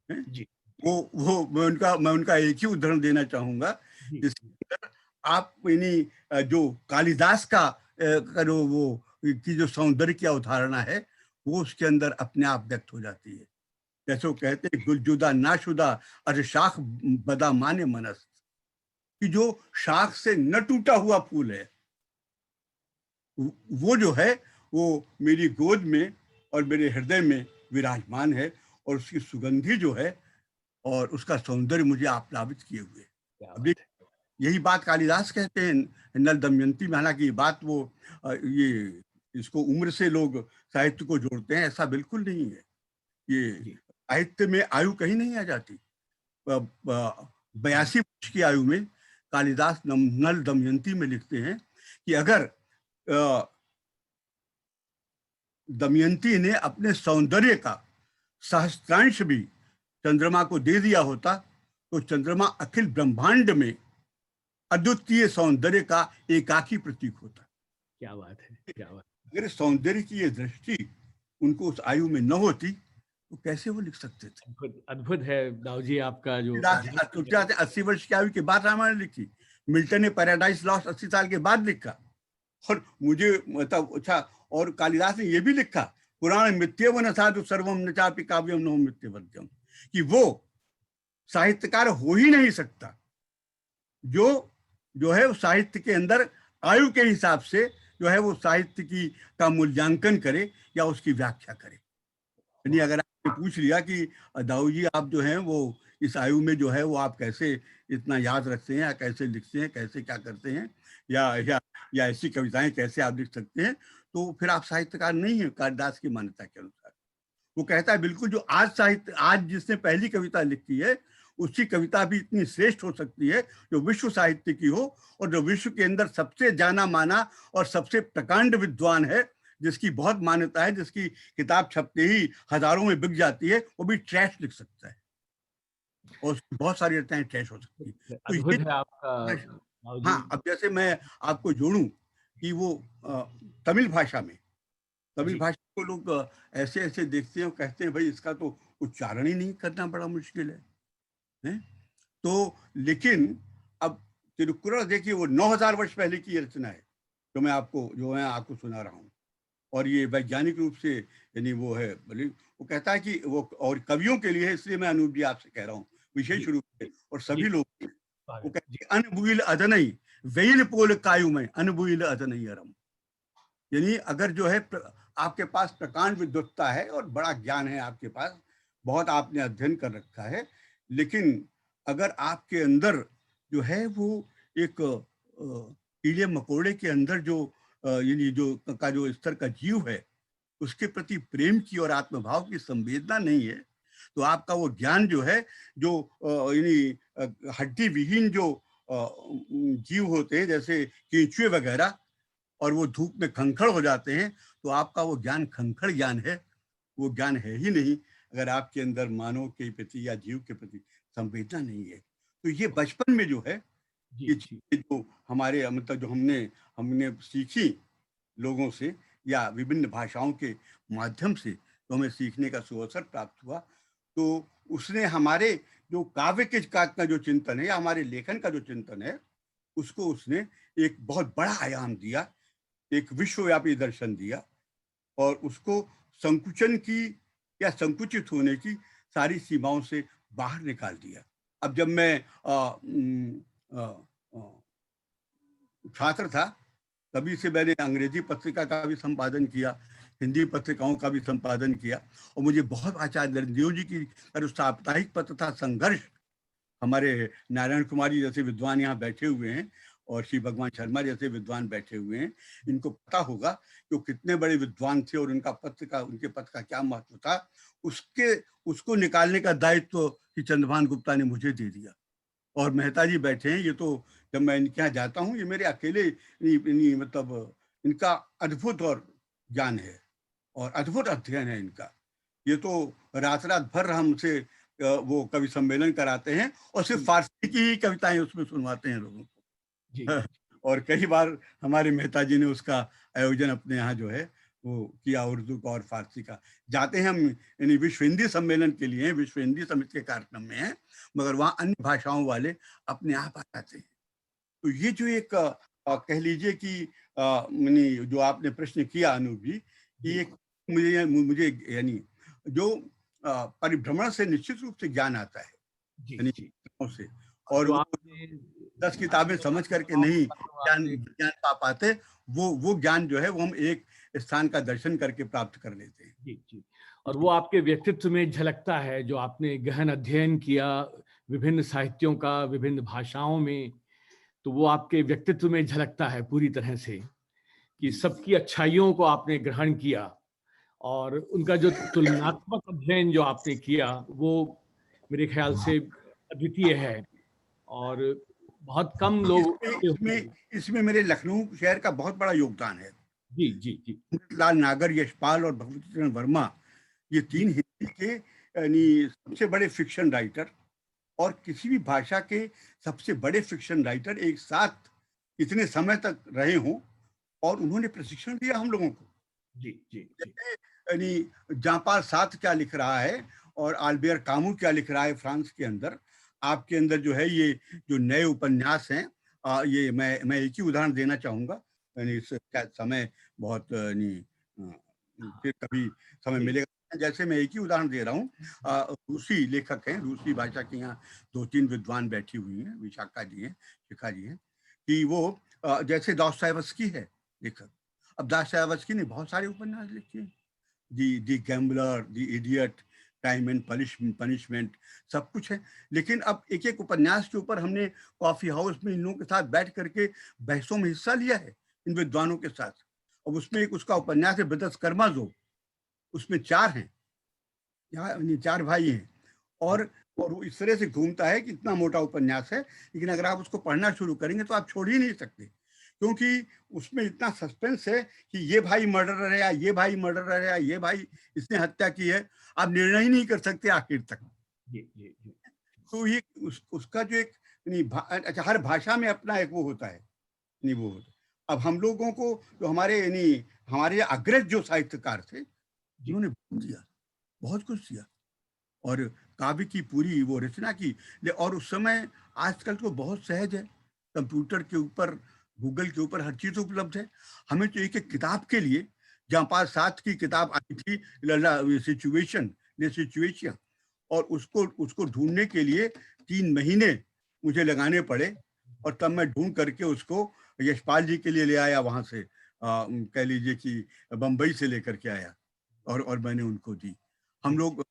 है। जी वो मैं उनका एक ही उदाहरण देना चाहूंगा, जिसके अंदर आप इन्हीं जो कालिदास का जो वो की जो सौंदर्य की अवधारणा है वो उसके अंदर अपने आप व्यक्त हो जाती है। जैसे वो कहते हैं गुलजुदा नाशुदा अरे शाख बदा माने मनस, कि जो शाख से न टूटा हुआ फूल है वो जो है वो मेरी गोद में और मेरे हृदय में विराजमान है, और उसकी सुगंधी जो है और उसका सौंदर्य मुझे आप्लावित किए हुए। अब यही बात कालिदास कहते हैं नल दमयंती में। हालांकि ये बात वो ये इसको उम्र से लोग साहित्य को जोड़ते हैं, ऐसा बिल्कुल नहीं है। ये साहित्य में आयु कहीं नहीं आ जाती। 82 वर्ष की आयु में कालिदास नल दमयंती में लिखते हैं कि अगर दमयंती ने अपने सौंदर्य का सहस्त्रांश भी चंद्रमा को दे दिया होता तो चंद्रमा अखिल ब्रह्मांड में अद्वितीय सौंदर्य का एकाकी प्रतीक होता। क्या बात है, क्या बात। अगर सौंदर्य की ये दृष्टि उनको उस आयु में न होती तो कैसे वो लिख सकते थे। अद्भुत अद्भुत है दाऊ जी आपका जो 80 वर्ष की आयु के बाद रामायण लिखी। मिल्टन ने पैराडाइज लॉस्ट 80 साल के बाद लिखा। और मुझे मतलब अच्छा, और कालिदास ने ये भी लिखा पुराण मिथ्यव न साधु सर्वम न चापि काव्यम न मिथ्यवद्यम, कि वो साहित्यकार हो ही नहीं सकता जो है साहित्य के अंदर आयु के हिसाब से जो है वो साहित्य की का मूल्यांकन करे या उसकी व्याख्या करे। यानी अगर आपने पूछ लिया कि दाऊ जी आप जो हैं वो इस आयु में जो है वो आप कैसे इतना याद रखते हैं या कैसे लिखते हैं, कैसे क्या करते हैं, या ऐसी कविताएं कैसे आप लिख सकते हैं, तो फिर आप साहित्यकार नहीं है कालिदास की मान्यता के अनुसार। वो कहता है बिल्कुल जो आज जिसने पहली कविता लिखी है उसकी कविता भी इतनी श्रेष्ठ हो सकती है जो विश्व साहित्य की हो, और जो विश्व के अंदर सबसे जाना माना और सबसे प्रकांड विद्वान है, जिसकी बहुत मान्यता है, जिसकी किताब छपते ही हजारों में बिक जाती है, वो भी ट्रैश लिख सकता है, और उसकी बहुत सारी रचनाएं ट्रैश हो सकती है। तो अद्भुत ये है आपका। हाँ, अब जैसे मैं आपको जोड़ूं कि वो तमिल भाषा में तमिल भाषा को लोग ऐसे ऐसे देखते हैं और कहते हैं भाई इसका तो उच्चारण ही नहीं करना बड़ा मुश्किल है? तो लेकिन अब तिरुक्कुरल देखिए वो 9000 वर्ष पहले की रचना है जो मैं आपको सुना रहा हूँ, और ये वैज्ञानिक रूप से यानी वो है वो कहता है कि वो और कवियों के लिए है, इसलिए मैं अनूप जी आपसे कह रहा हूँ विशेष रूप से, और सभी लोग वो कहते हैं अनबुइल अदनई वेल पोल कायु में अनबुइल अदनई अरम। यानी अगर जो है आपके पास प्रकांड विद्वत्ता है और बड़ा ज्ञान है आपके पास, बहुत आपने अध्ययन कर रखा है, लेकिन अगर आपके अंदर जो है वो एक कीड़े मकोड़े के अंदर जो यानी जो स्तर का जीव है उसके प्रति प्रेम की और आत्मभाव की संवेदना नहीं है, तो आपका वो ज्ञान जो है जो यानी हड्डी विहीन जो जीव होते हैं जैसे केंचुए वगैरह, और वो धूप में खंखड़ हो जाते हैं, तो आपका वो ज्ञान खंखड़ ज्ञान है, वो ज्ञान है ही नहीं अगर आपके अंदर मानव के प्रति या जीव के प्रति संवेदना नहीं है। तो ये बचपन में जो है ये चीजें जो हमारे मतलब जो हमने सीखी लोगों से या विभिन्न भाषाओं के माध्यम से, तो हमें सीखने का सुअवसर प्राप्त हुआ। तो उसने हमारे जो काव्य के का जो चिंतन है या हमारे लेखन का जो चिंतन है, उसको उसने एक बहुत बड़ा आयाम दिया, एक विश्वव्यापी दर्शन दिया और उसको संकुचन की या संकुचित होने की सारी सीमाओं से बाहर निकाल दिया। अब जब मैं छात्र था तभी से मैंने अंग्रेजी पत्रिका का भी संपादन किया, हिंदी पत्रिकाओं का भी संपादन किया और मुझे बहुत आचार्य नरेंद्र जी की और साप्ताहिक पत्र था संघर्ष, हमारे नारायण कुमारी जैसे विद्वान यहाँ बैठे हुए हैं और श्री भगवान शर्मा जैसे विद्वान बैठे हुए हैं, इनको पता होगा कि वो कितने बड़े विद्वान थे और उनके पत्र का क्या महत्व था। उसको निकालने का दायित्व श्री चंद्रभान गुप्ता ने मुझे दे दिया और मेहता जी बैठे हैं। ये तो जब मैं इनके यहाँ जाता हूँ, ये मेरे अकेले मतलब इनका अद्भुत और ज्ञान है और अद्भुत अध्ययन है इनका। ये तो रात भर हमसे वो कवि सम्मेलन कराते हैं और सिर्फ फारसी की ही कविताएं उसमें सुनवाते हैं लोगों को। और कई बार हमारे मेहता जी ने उसका आयोजन अपने यहाँ जो है वो किया, उर्दू का और फारसी का। जाते हैं हम यानी विश्व हिंदी सम्मेलन के लिए, विश्व हिंदी समिति के कार्यक्रम में है, मगर वहाँ अन्य भाषाओं वाले अपने आप आ जाते हैं। तो ये जो एक कह लीजिए कि जो आपने प्रश्न किया अनूप जी, कि एक मुझे यानी जो परिभ्रमण से निश्चित रूप से ज्ञान आता है से, और वो 10 किताबें समझ करके नहीं ज्ञान पा पाते, वो ज्ञान जो है वो हम एक स्थान का दर्शन करके प्राप्त कर लेते हैं। जी जी। और वो आपके व्यक्तित्व में झलकता है, जो आपने गहन अध्ययन किया विभिन्न साहित्यों का, विभिन्न भाषाओं में, तो वो आपके व्यक्तित्व में झलकता है पूरी तरह से कि सबकी अच्छाइयों को आपने ग्रहण किया और उनका जो तुलनात्मक अध्ययन जो आपने किया वो मेरे ख्याल से अद्वितीय है और बहुत कम लोग इसमें मेरे लखनऊ शहर का बहुत बड़ा योगदान है। जी जी जी। लाल नागर, यशपाल और भगवती चरण वर्मा, ये तीन हिंदी के यानी सबसे बड़े फिक्शन राइटर और किसी भी भाषा के सबसे बड़े फिक्शन राइटर एक साथ इतने समय तक रहे हों और उन्होंने प्रशिक्षण दिया हम लोगों को। जी जी। यानी जापाल साथ क्या लिख रहा है और आल्बेयर कामू क्या लिख रहा है फ्रांस के अंदर, आपके अंदर जो है ये जो नए उपन्यास हैं, ये मैं एक ही उदाहरण देना चाहूंगा, यानी शायद समय बहुत फिर कभी समय मिलेगा। जैसे मैं एक ही उदाहरण दे रहा हूँ, रूसी लेखक हैं, रूसी भाषा के यहाँ 2-3 विद्वान बैठी हुई हैं, विशाखा जी हैं, शिखा जी हैं, कि वो जैसे दोस्तोयेवस्की है लेखक। अब दोस्तोयेवस्की ने बहुत सारे उपन्यास लिखे हैं, the gambler, the idiot, time and punishment, सब कुछ है। लेकिन अब एक एक उपन्यास के ऊपर हमने कॉफी हाउस में इन लोगों के साथ बैठ करके बहसों में हिस्सा लिया है इन विद्वानों के साथ। अब उसमें एक उसका उपन्यास है ब्रदर्स कर्माज़ोव, उसमें 4 हैं, 4 भाई हैं और वो इस तरह से घूमता है कि इतना मोटा उपन्यास है, लेकिन अगर आप उसको पढ़ना शुरू करेंगे तो आप छोड़ ही नहीं सकते, क्योंकि उसमें इतना सस्पेंस है कि ये भाई मर्डरर है या ये भाई मर्डरर है या ये भाई इसने हत्या की है, आप निर्णय ही नहीं कर सकते आखिर तक। तो ये उसका जो एक अच्छा, हर भाषा में अपना एक वो होता है, नहीं वो होता। अब हम लोगों को जो हमारे अग्रज जो साहित्यकार थे, उन्होंने बहुत कुछ दिया और काव्य की पूरी वो रचना की। और उस समय, आजकल तो बहुत सहज है, कंप्यूटर के ऊपर, गूगल के ऊपर हर चीज उपलब्ध है। हमें तो एक एक किताब के लिए, जहाँ 5-7 की किताब आई थी, सिचुएशन, और उसको ढूंढने के लिए 3 महीने मुझे लगाने पड़े और तब मैं ढूंढ करके उसको यशपाल जी के लिए ले आया, वहां से कह लीजिए कि बंबई से लेकर के आया और मैंने उनको दी। हम लोग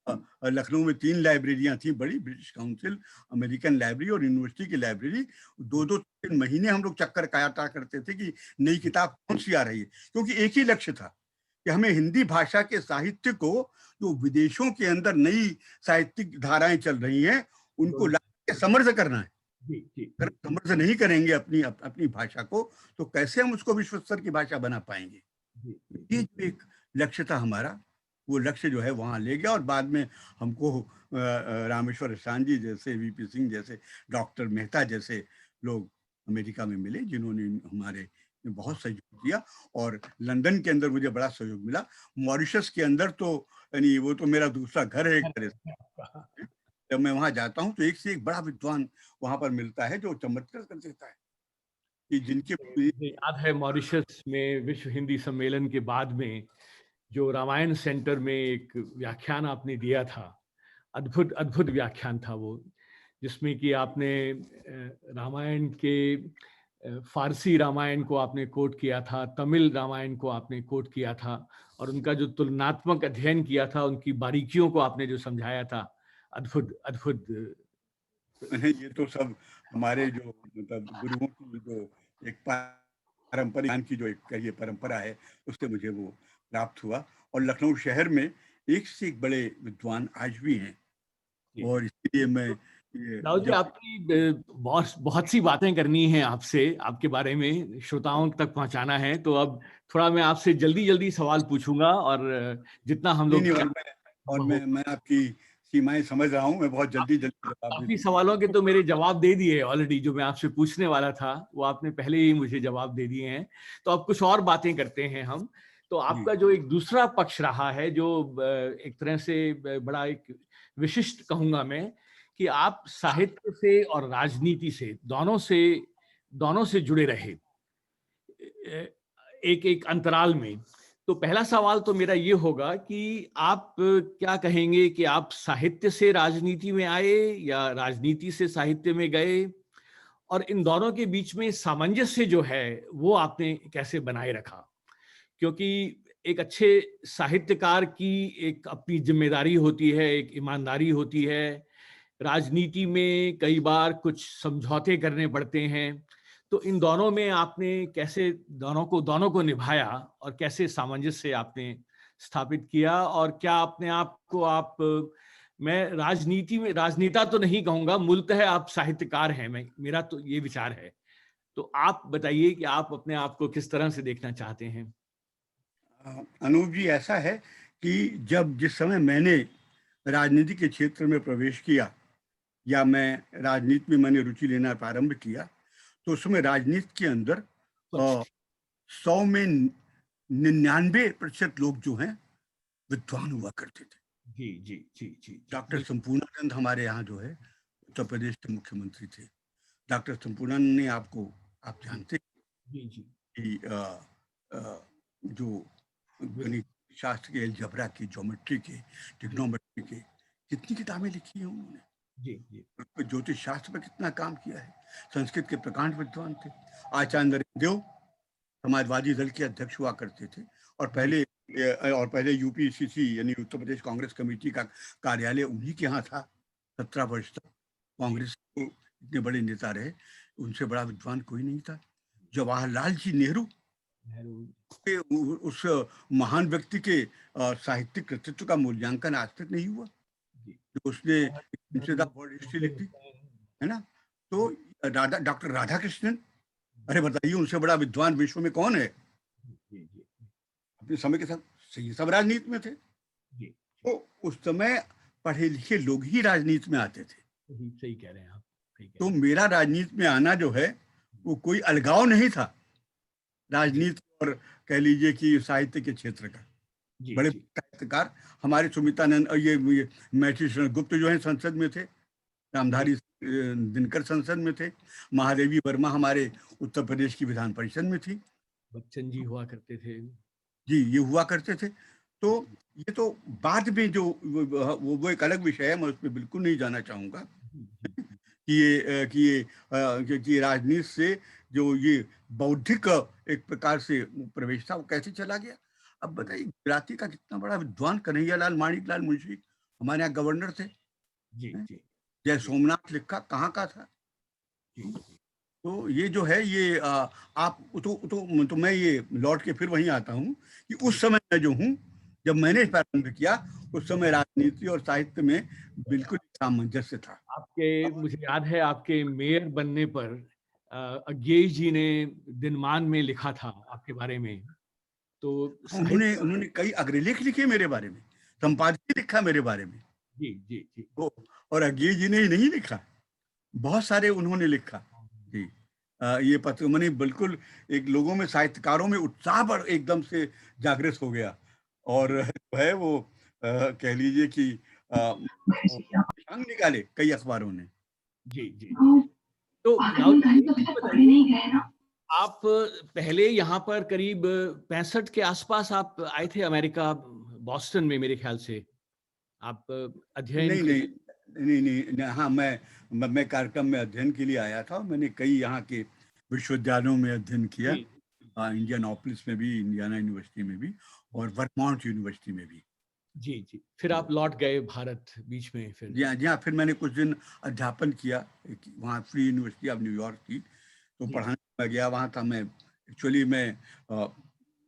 लखनऊ में 3 लाइब्रेरियां थी बड़ी, ब्रिटिश काउंसिल, अमेरिकन लाइब्रेरी और यूनिवर्सिटी की लाइब्रेरी। 2-3 महीने हम लोग चक्कर काटा करते थे कि नई किताब कौन सी आ रही है, क्योंकि एक ही लक्ष्य था कि हमें हिंदी भाषा के साहित्य को, जो विदेशों के अंदर नई साहित्यिक धाराएं चल रही हैं, उनको लाके समृद्ध करना है। अगर समृद्ध नहीं करेंगे अपनी भाषा को, तो कैसे हम उसको विश्व स्तर की भाषा बना पाएंगे। ये एक लक्ष्य था हमारा, वो लक्ष्य जो है वहाँ ले गया और बाद में हमको रामेश्वर शान जी जैसे, वीपी सिंह जैसे, डॉक्टर मेहता जैसे लोग अमेरिका में मिले, जिन्होंने हमारे ने बहुत सहयोग किया और लंदन के अंदर मुझे बड़ा सहयोग मिला। मॉरिशस के अंदर तो यानी वो तो मेरा दूसरा घर है एक तरह से। जब मैं वहां जाता हूँ तो एक से एक बड़ा विद्वान वहां पर मिलता है जो चमत्कार कर देता है कि जिनके मुझे याद है मॉरिशस में विश्व हिंदी सम्मेलन के बाद में जो रामायण सेंटर में एक व्याख्यान आपने दिया था, अद्भुत अद्भुत व्याख्यान था वो, जिसमें कि आपने रामायण के फारसी रामायण को आपने कोट किया था, तमिल रामायण को आपने कोट किया था और उनका जो तुलनात्मक अध्ययन किया था, उनकी बारीकियों को आपने जो समझाया था, अद्भुत अद्भुत। ये तो सब हमारे जो मतलब गुरुओं की जो एक पारंपरिक ज्ञान की जो एक कहिए परंपरा है, उससे मुझे वो प्राप्त हुआ। और लखनऊ शहर में एक से एक बड़े विद्वान आज भी हैं और इसलिए मैं राव जी, आपकी बहुत बहुत सी बातें करनी है आपसे, आपके बारे में श्रोताओं तक पहुंचाना है, तो अब थोड़ा मैं आपसे जल्दी जल्दी सवाल पूछूंगा और जितना हम लोग और मैं आपकी सीमाएं समझ रहा हूं। मैं बहुत जल्दी काफी सवालों के तो मेरे जवाब दे दिए ऑलरेडी, जो मैं आपसे पूछने वाला था वो आपने पहले ही मुझे जवाब दे दिए हैं। तो अब कुछ और बातें करते हैं हम। तो आपका जो एक दूसरा पक्ष रहा है, जो एक तरह से बड़ा एक विशिष्ट कहूंगा मैं, कि आप साहित्य से और राजनीति से दोनों से जुड़े रहे एक एक अंतराल में। तो पहला सवाल तो मेरा ये होगा कि आप क्या कहेंगे कि आप साहित्य से राजनीति में आए या राजनीति से साहित्य में गए, और इन दोनों के बीच में सामंजस्य जो है वो आपने कैसे बनाए रखा? क्योंकि एक अच्छे साहित्यकार की एक अपनी जिम्मेदारी होती है, एक ईमानदारी होती है। राजनीति में कई बार कुछ समझौते करने पड़ते हैं। तो इन दोनों में आपने कैसे दोनों को निभाया और कैसे सामंजस्य आपने स्थापित किया? और क्या अपने आप को आप, मैं राजनीति में राजनेता तो नहीं कहूंगा, मूलतः आप साहित्यकार हैं, मेरा तो ये विचार है। तो आप बताइए कि आप अपने आप को किस तरह से देखना चाहते हैं? अनूप जी, ऐसा है कि जिस समय मैंने राजनीति के क्षेत्र में प्रवेश किया या मैं राजनीति में मैंने रुचि लेना प्रारंभ किया, तो उस समय राजनीति के अंदर 100 में 99% लोग जो हैं विद्वान हुआ करते थे। जी जी जी जी। डॉक्टर संपूर्णानंद हमारे यहाँ जो है उत्तर प्रदेश के मुख्यमंत्री थे। डॉक्टर संपूर्णानंद ने आप जानते जी जी कि जो गणित शास्त्र के, अलजेब्रा की, ज्योमेट्री के, ट्रिग्नोमेट्री के कितनी किताबें लिखी हैं उन्होंने। जी जी। ज्योतिष शास्त्र पर कितना काम किया है। संस्कृत के प्रकांड विद्वान थे। आचार्य नरेंद्र देव समाजवादी दल के अध्यक्ष हुआ करते थे और पहले यूपीसीसी यानी उत्तर प्रदेश कांग्रेस कमेटी का कार्यालय उन्हीं के यहाँ था। 17 वर्ष तक कांग्रेस को इतने बड़े नेता रहे, उनसे बड़ा विद्वान कोई नहीं था। जवाहरलाल जी नेहरू उस महान व्यक्ति के साहित्यिक कृतित्व का मूल्यांकन आज तक नहीं हुआ जो उसने वर्ल्ड हिस्ट्री लिखी है ना। तो डॉक्टर राधाकृष्णन, अरे बताइए, उनसे बड़ा विद्वान विश्व में कौन है? अपने समय के साथ ये सब राजनीति में थे। तो उस समय पढ़े लिखे लोग ही राजनीति में आते थे। सही कह रहे हैं आप। तो मेरा राजनीति में आना जो है वो कोई अलगाव नहीं था राजनीति और कह लीजिए कि साहित्य के क्षेत्र का। बड़े साहित्यकार हमारे सुमितानंद और ये मैथिली शरण गुप्त जो है संसद में थे, रामधारी दिनकर संसद में थे, महादेवी वर्मा हमारे उत्तर प्रदेश की विधान परिषद में थी, बच्चन जी हुआ करते थे। जी, ये हुआ करते थे। तो ये तो बाद में जो वो एक अलग विषय है, मैं उस पर बिल्कुल नहीं जाना चाहूंगा कि राजनीति से जो ये बौद्धिक एक प्रकार से प्रवेश था वो कैसे चला गया। अब बताइए, गुजराती का कितना बड़ा विद्वान कन्हैयालाल माणिकलाल मुंशी हमारे यहाँ गवर्नर थे। जी जी। जय सोमनाथ लिखा कहाँ का था। तो ये जो है ये आप तो मैं ये लौट के फिर वहीं आता हूँ कि उस समय मैं जो हूँ, जब मैंने प्रारंभ किया उस समय राजनीति और साहित्य में बिल्कुल सामंजस्य था। मुझे याद है आपके मेयर बनने पर अज्ञेय जी ने दिनमान में लिखा था आपके बारे में। तो उन्होंने कई अग्रलेख लिखे मेरे बारे में, संपादकीय लिखा मेरे बारे में। जी जी जी। और अज्ञेय जी ने ही नहीं लिखा, बहुत सारे उन्होंने लिखा। जी, ये पत्र मैंने बिल्कुल एक लोगों में, साहित्यकारों में उत्साह पर एकदम से जागृत हो गया। और जो है वो कह लीजिए कि अंग निकाले कई अखबारों ने। जी जी। तो राहुल जी, एक चीज़ बताइए, आप पहले यहाँ पर करीब 65 के आसपास आप आए थे अमेरिका, बॉस्टन में मेरे ख्याल से आप अध्ययन नहीं के नहीं लिए। नहीं नहीं नहीं, हाँ मैं कार्यक्रम में अध्ययन के लिए आया था। मैंने कई यहाँ के विश्वविद्यालयों में अध्ययन किया, जी इंडियानापोलिस में भी, इंडियाना यूनिवर्सिटी में भी, और वर्मोंट यूनिवर्सिटी में भी। जी जी। फिर आप लौट गए भारत बीच में फिर। जी हाँ, फिर मैंने कुछ दिन अध्यापन किया वहाँ फ्री यूनिवर्सिटी ऑफ न्यूयॉर्क की, तो जी पढ़ाने मैं गया वहाँ था। मैं एक्चुअली मैं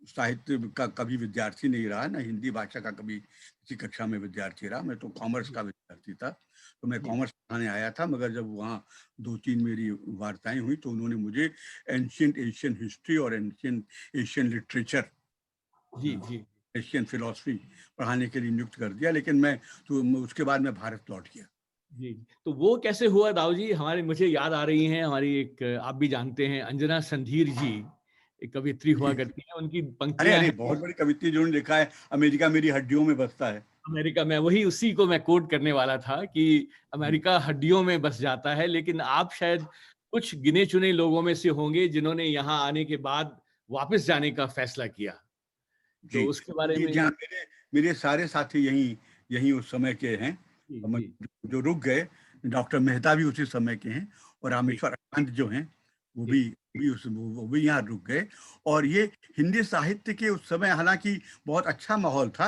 साहित्य का कभी विद्यार्थी नहीं रहा, ना हिंदी भाषा का कभी किसी कक्षा में विद्यार्थी रहा। मैं तो कॉमर्स का विद्यार्थी था, तो मैं जी कॉमर्स पढ़ाने आया था। मगर जब वहाँ 2-3 मेरी वार्ताएं हुई तो उन्होंने मुझे एंशियंट एशियन हिस्ट्री और एंशियंट एशियन लिटरेचर, जी जी एशियन फिलोसफी पढ़ाने के लिए नियुक्त कर दिया। लेकिन उसके बाद मैं भारत लौट गया। जी। तो वो कैसे हुआ दाऊ जी? हमारे, मुझे याद आ रही हैं हमारी एक, आप भी जानते हैं, अंजना संधीर जी एक कवियत्री हुआ करती हैं, उनकी अरे पंक्तियां अरे, हैं बहुत बड़ी कवित्री जिन्होंने लिखा है, अमेरिका मेरी हड्डियों में बसता है। अमेरिका में। वही, उसी को मैं कोट करने वाला था कि अमेरिका हड्डियों में बस जाता है, लेकिन आप शायद कुछ गिने चुने लोगों में से होंगे जिन्होंने यहाँ आने के बाद वापस जाने का फैसला किया। तो जी उसके बारे जी में। जी हाँ, मेरे मेरे सारे साथी यही यही उस समय के हैं। जी हम जी जो रुक गए, डॉक्टर मेहता भी उसी समय के हैं, और जी रामेश्वर अकांत जो हैं वो जी भी वो भी यहाँ रुक गए। और ये हिंदी साहित्य के उस समय हालांकि बहुत अच्छा माहौल था,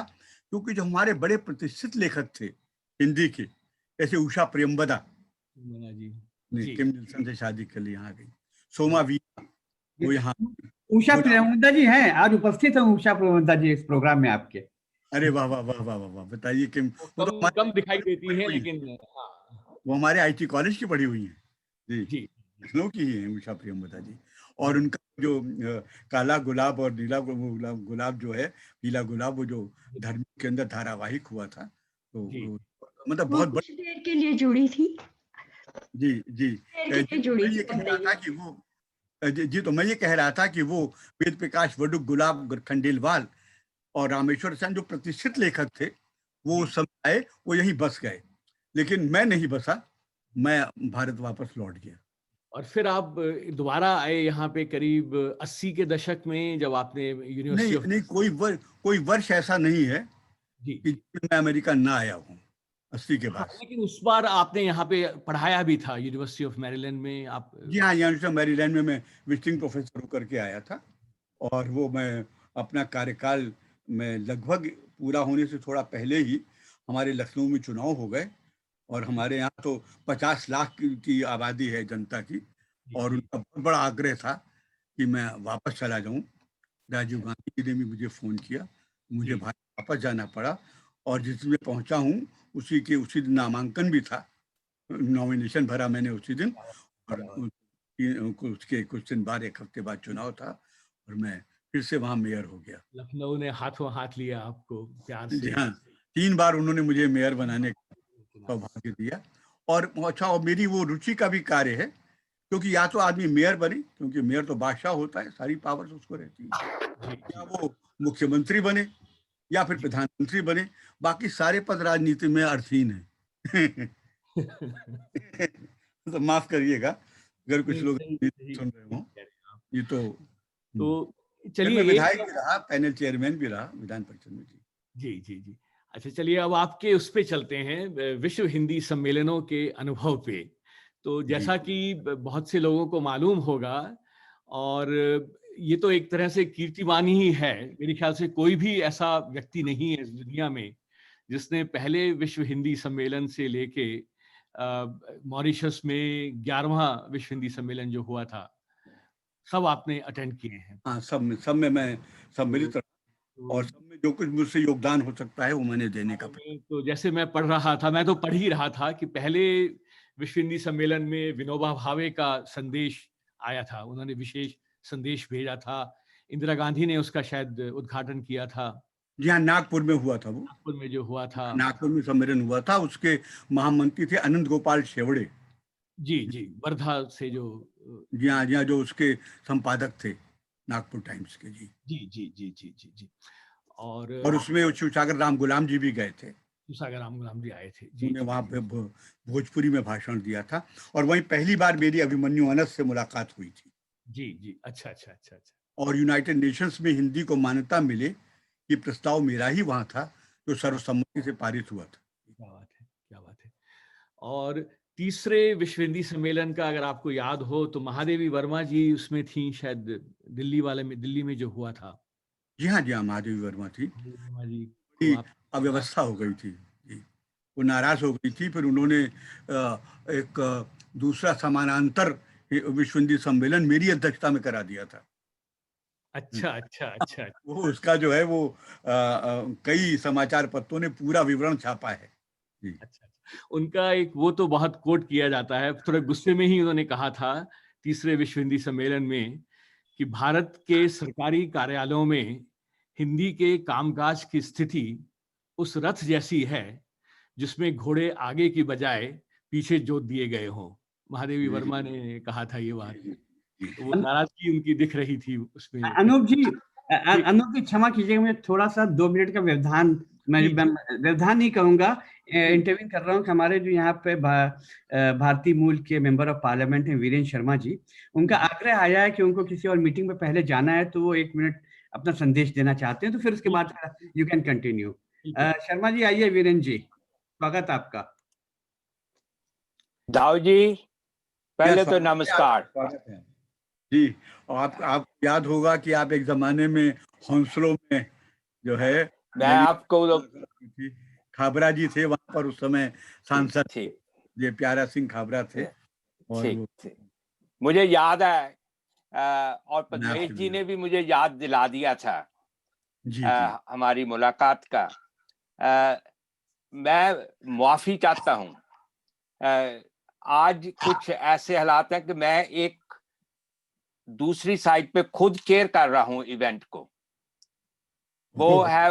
क्योंकि जो हमारे बड़े प्रतिष्ठित लेखक थे हिंदी के, जैसे उषा प्रियंवदा मीना जी। ने जी किम निल्सन से शादी कर ली, यहाँ गई। सोमा वीरा वो ये यहाँ, उषा गुलाब। प्रियंवदा जी हैं, आज उपस्थित हैं उषा प्रियंवदा जी इस प्रोग्राम में आपके। अरे वाह वाह वाह वाह वाह वाह, बताइए किम। वो वो तो कम हमारे कम दिखाई कॉलेज की देती पढ़ी है, हुई है, लेकिन हाँ। वो हमारे आईटी कॉलेज की पढ़ी हुई है। जी, जी जी लखनऊ की ही है उषा प्रियंवदा जी। और जी उनका जो काला गुलाब और नीला गुलाब, गुलाब जो है, पीला गुलाब, वो जो धर्म के अंदर धारावाहिक हुआ था, तो जी मतलब वो बहुत कुछ बड़ी। देर के लिए जुड़ी थी, जी जी देर के जी, लिए तो जुड़ी मैं थी, ये कह रहा बताइए। था कि वो जी, तो मैं ये कह रहा था कि वो वेद प्रकाश वडुक, गुलाब खंडेलवाल और रामेश्वर सेन जो प्रतिष्ठित लेखक थे, वो जी। उस समय आए, वो यहीं बस गए। लेकिन मैं नहीं बसा, मैं भारत वापस लौट गया। और फिर आप दोबारा आए यहाँ पे करीब 80 के दशक में, जब आपने नहीं यूनिवर्सिटी ऑफ। नहीं, कोई वर्ष ऐसा नहीं है जी कि जिसमें मैं अमेरिका ना आया हूँ 80 के हाँ, बाद। लेकिन उस बार आपने यहाँ पे पढ़ाया भी था यूनिवर्सिटी ऑफ मैरीलैंड में आप। जी हाँ, यूनिवर्सिटी ऑफ मैरीलैंड में मैं विजिटिंग प्रोफेसर होकर के आया था। और वो मैं अपना कार्यकाल में लगभग पूरा होने से थोड़ा पहले ही हमारे लखनऊ में चुनाव हो गए। और हमारे यहाँ तो 50 लाख की आबादी है जनता की, जी और जी उनका बहुत बड़ा आग्रह था कि मैं वापस चला जाऊं। राजीव गांधी जी ने भी मुझे फ़ोन किया, मुझे जी भारत वापस जाना पड़ा। और जिस दिन मैं पहुंचा हूं, उसी दिन नामांकन भी था, नॉमिनेशन भरा मैंने उसी दिन। और उसके कुछ दिन बाद, एक हफ्ते बाद चुनाव था, और मैं फिर से वहां मेयर हो गया। लखनऊ ने हाथों हाथ लिया आपको प्यार जी से। हाँ, 3 बार उन्होंने मुझे मेयर बनाने का सौभाग्य दिया। और अच्छा, और मेरी वो रुचि का भी कार्य है, क्योंकि या तो आदमी मेयर बने, क्योंकि मेयर तो बादशाह होता है, सारी पावर्स उसको रहती है, जी या जी वो मुख्यमंत्री बने, या फिर जी प्रधानमंत्री बने। बाकी सारे पद राजनीति में अर्थहीन है। तो माफ करिएगा अगर कुछ नहीं, लोग सही राजनीति सही सुन रहे सही हों। कह रहे हैं आप। ये तो तो फिर चलिए मैं एक। विधायक भी रहा, पैनल चेयरमैन भी रहा विधान परिषद में। जी जी जी जी। अच्छा, चलिए अब आपके उस पे चलते हैं, विश्व हिंदी सम्मेलनों के अनुभव पे। तो जी जैसा कि बहुत से लोगों को मालूम होगा, और ये तो एक तरह से कीर्तिमान ही है, मेरे ख्याल से कोई भी ऐसा व्यक्ति नहीं है इस दुनिया में जिसने पहले विश्व हिंदी सम्मेलन से लेके मॉरिशस में 11वां विश्व हिंदी सम्मेलन जो हुआ था, सब आपने अटेंड किए हैं। हाँ, सब में मैं तो, सम्मिलित रहा, और तो सब में जो कुछ मुझसे योगदान हो सकता है वो मैंने देने का में तो जैसे मैं पढ़ रहा था, मैं तो पढ़ ही रहा था कि पहले विश्व हिंदी सम्मेलन में विनोबा भावे का संदेश आया था, उन्होंने विशेष संदेश भेजा था। इंदिरा गांधी ने उसका शायद उद्घाटन किया था, जी हाँ, नागपुर में हुआ था वो। नागपुर में जो हुआ था। नागपुर में सम्मेलन हुआ था, उसके महामंत्री थे अनंत गोपाल शेवड़े। जी जी, वर्धा से जो जी हाँ, जो उसके संपादक थे नागपुर टाइम्स के। जी जी जी जी जी जी जी। और और उसमें शिवसागर राम गुलाम जी भी गए थे। सागर राम गुलाम जी आए थे। जी उन्होंने जी वहाँ पे भोजपुरी में भाषण दिया था, और वहीं पहली बार मेरी अभिमन्यु अनस से मुलाकात हुई थी। जी जी। अच्छा अच्छा अच्छा अच्छा। और यूनाइटेड नेशंस में हिंदी को मान्यता मिले, ये प्रस्ताव मेरा ही वहाँ था, जो सर्वसम्मति से पारित हुआ था। क्या बात है, क्या बात है। और तीसरे विश्व हिंदी सम्मेलन का अगर आपको याद हो तो महादेवी वर्मा जी उसमें थी शायद, दिल्ली में जो हुआ था। जी हाँ, जी हाँ, महादेवी वर्मा थी। महादेवी वर्मा जी को बड़ी आप अव्यवस्था हो गई थी। जी, वो नाराज हो गई थी। फिर उन्होंने एक दूसरा समानांतर विश्व हिंदी सम्मेलन मेरी अध्यक्षता में करा दिया था। अच्छा अच्छा अच्छा वो उसका जो है वो कई समाचार पत्रों ने पूरा विवरण छापा है। जी अच्छा। उनका एक वो तो बहुत कोट किया जाता है, थोड़े गुस्से में ही उन्होंने कहा था तीसरे विश्व हिंदी सम्मेलन में कि भारत के सरकारी कार्यालयों में हिंदी के कामकाज की स्थिति उस रथ जैसी है जिसमें घोड़े आगे की बजाय पीछे जोत दिए गए हों। महादेवी जी वर्मा ने कहा था ये बात। जी जी तो वो नाराजगी उनकी दिख रही थी उसमें। अनूप जी, जी अनूप जी क्षमा कीजिएगा, मुझे थोड़ा सा 2 मिनट का व्यवधान, जी जी व्यवधान नहीं कहूंगा, जी इंटरव्यू कर रहा हूँ कि हमारे जो यहाँ पे भारतीय मूल के मेंबर ऑफ पार्लियामेंट हैं वीरेंद्र शर्मा जी, उनका आग्रह आया है कि उनको किसी और मीटिंग में पहले जाना है, तो वो 1 मिनट अपना संदेश देना चाहते हैं, तो फिर उसके बाद यू कैन कंटिन्यू। ठीक है। शर्मा जी आइए। वीरेंद्र जी, स्वागत है आपका। दाऊ जी, क्या पहले तो स्वागत है, नमस्कार। आपका स्वागत है। जी, और आप याद होगा कि आप एक जमाने में हौसलों में जो है मैं मेरी आपको थी। खाबरा जी थे वहां पर उस समय सांसद, ठीक ये प्यारा सिंह खाबरा थे। और ठीक वो ठीक मुझे याद है, और मैं पद्मेश आपसे जी मिला। ने भी मुझे याद दिला दिया था जी जी हमारी मुलाकात का। मैं माफी चाहता हूँ। आज कुछ ऐसे हालात हैं कि मैं एक दूसरी साइड पे खुद चेयर कर रहा हूँ इवेंट को। वो है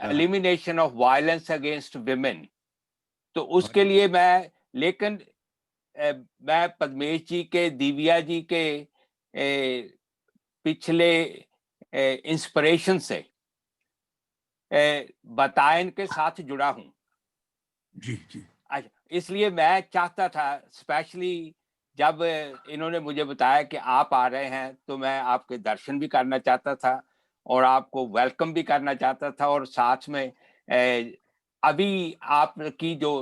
elimination of violence against women. तो उसके लिए लेकिन मैं पद्मेश जी के, दिव्या जी के पिछले इंस्पिरेशन से बतायन के साथ जुड़ा हूं। जी जी इसलिए मैं चाहता था, स्पेशली जब इन्होंने मुझे बताया कि आप आ रहे हैं, तो मैं आपके दर्शन भी करना चाहता था और आपको वेलकम भी करना चाहता था। और साथ में अभी आपकी जो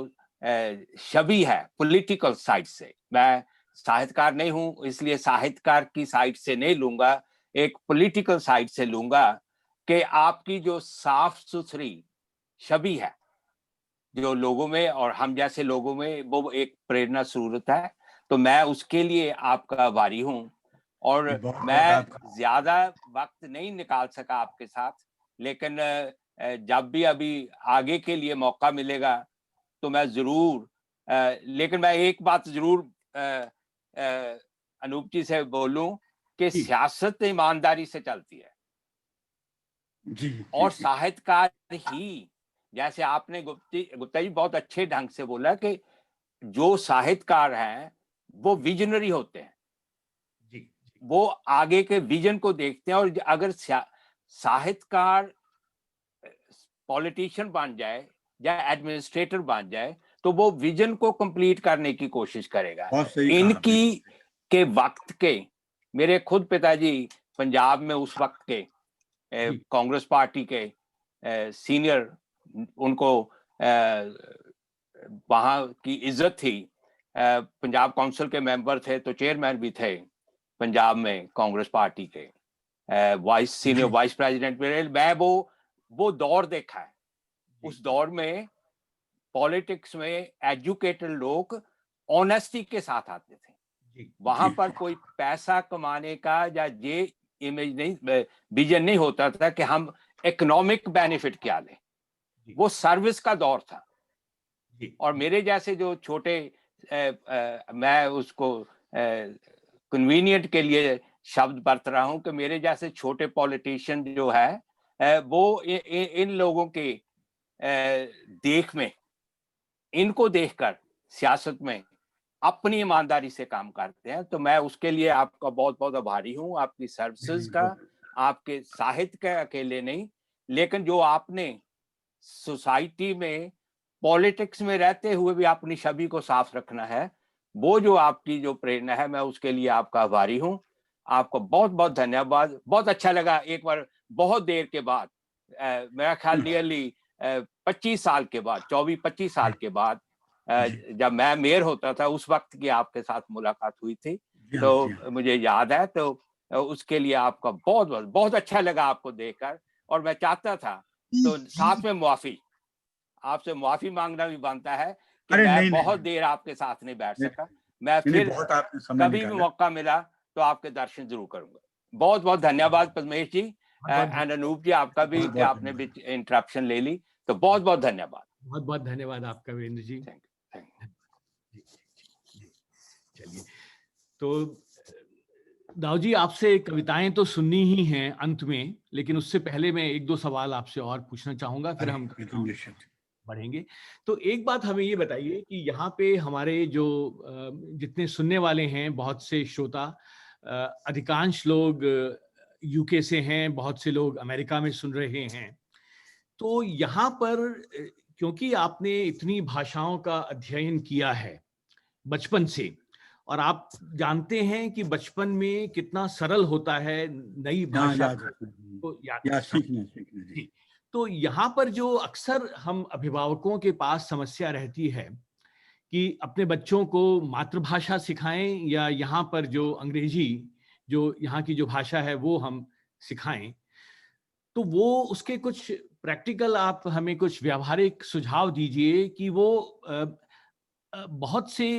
छवि है पॉलिटिकल साइड से, मैं साहित्यकार नहीं हूं इसलिए साहित्यकार की साइड से नहीं लूंगा, एक पॉलिटिकल साइड से लूंगा कि आपकी जो साफ सुथरी छवि है जो लोगों में और हम जैसे लोगों में, वो एक प्रेरणा स्रोत है। तो मैं उसके लिए आपका आभारी हूं। और बहुत बहुत मैं आपका। ज्यादा वक्त नहीं निकाल सका आपके साथ, लेकिन जब भी अभी आगे के लिए मौका मिलेगा तो मैं जरूर, लेकिन मैं एक बात जरूर अनूप जी से बोलूं कि सियासत ईमानदारी से चलती है। जी और जी साहित्यकार ही, जैसे आपने गुप्ता जी बहुत अच्छे ढंग से बोला कि जो साहित्यकार हैं वो विजनरी होते हैं, वो आगे के विजन को देखते हैं। और अगर साहित्यकार पॉलिटिशियन बन जाए या एडमिनिस्ट्रेटर बन जाए तो वो विजन को कंप्लीट करने की कोशिश करेगा। बहुत सही कहा आपने। इनकी के वक्त के, मेरे खुद पिताजी पंजाब में उस वक्त के कांग्रेस पार्टी के सीनियर, उनको वहां की इज्जत थी, पंजाब काउंसिल के मेंबर थे, तो चेयरमैन भी थे पंजाब में कांग्रेस पार्टी के, सीनियर वाइस प्रेसिडेंट में। मैं वो दौर देखा है। उस दौर में पॉलिटिक्स में एजुकेटेड लोग ऑनेस्टी के साथ आते थे। वहां पर कोई पैसा कमाने का या ये इमेज नहीं, विजन नहीं होता था कि हम इकोनॉमिक बेनिफिट क्या लें। वो सर्विस का दौर था। और मेरे जैसे जो छोटे, मैं उसको कन्वीनियंट के लिए शब्द बरत रहा हूं कि मेरे जैसे छोटे पॉलिटिशियन जो है वो इन लोगों के देख में, इनको देखकर सियासत में अपनी ईमानदारी से काम करते हैं। तो मैं उसके लिए आपका बहुत बहुत आभारी हूँ, आपकी सर्विसेज का, आपके साहित्य का अकेले नहीं, लेकिन जो आपने सोसाइटी में पॉलिटिक्स में रहते हुए भी अपनी छवि को साफ रखना है, वो जो आपकी जो प्रेरणा है, मैं उसके लिए आपका आभारी हूँ। आपको बहुत बहुत धन्यवाद। बहुत अच्छा लगा एक बार बहुत देर के बाद, मेरा ख्याल नियरली 25 साल के बाद, 24-25 साल के बाद, जब मैं मेयर होता था उस वक्त की आपके साथ मुलाकात हुई थी, तो मुझे याद है। तो उसके लिए आपका बहुत बहुत बहुत अच्छा लगा आपको देखकर। और मैं चाहता था, तो साथ में माफी, आपसे माफी मांगना भी बनता है कि मैं बहुत देर आपके साथ नहीं बैठ सका। मैं फिर कभी भी मौका मिला तो आपके दर्शन जरूर करूंगा। बहुत बहुत धन्यवाद पद्मेश जी एंड अनूप जी, आपका भी कि आपने भी इंटरप्शन ले ली, तो बहुत बहुत धन्यवाद। बहुत बहुत धन्यवाद आपका वीरेंद्र जी। Thank you. चलिए, तो दाऊ जी, आपसे कविताएं तो सुननी ही हैं अंत में, लेकिन उससे पहले मैं एक दो सवाल आपसे और पूछना चाहूंगा, फिर हम बढ़ेंगे। तो एक बात हमें ये बताइए कि यहाँ पे हमारे जो जितने सुनने वाले हैं, बहुत से श्रोता, अधिकांश लोग यूके से हैं, बहुत से लोग अमेरिका में सुन रहे हैं। तो यहाँ पर क्योंकि आपने इतनी भाषाओं का अध्ययन किया है बचपन से, और आप जानते हैं कि बचपन में कितना सरल होता है नई भाषा को याद सीखना। तो यहाँ पर जो अक्सर हम अभिभावकों के पास समस्या रहती है कि अपने बच्चों को मातृभाषा सिखाएं या यहाँ पर जो अंग्रेजी, जो यहाँ की जो भाषा है, वो हम सिखाएं। तो वो उसके कुछ प्रैक्टिकल, आप हमें कुछ व्यावहारिक सुझाव दीजिए कि वो बहुत से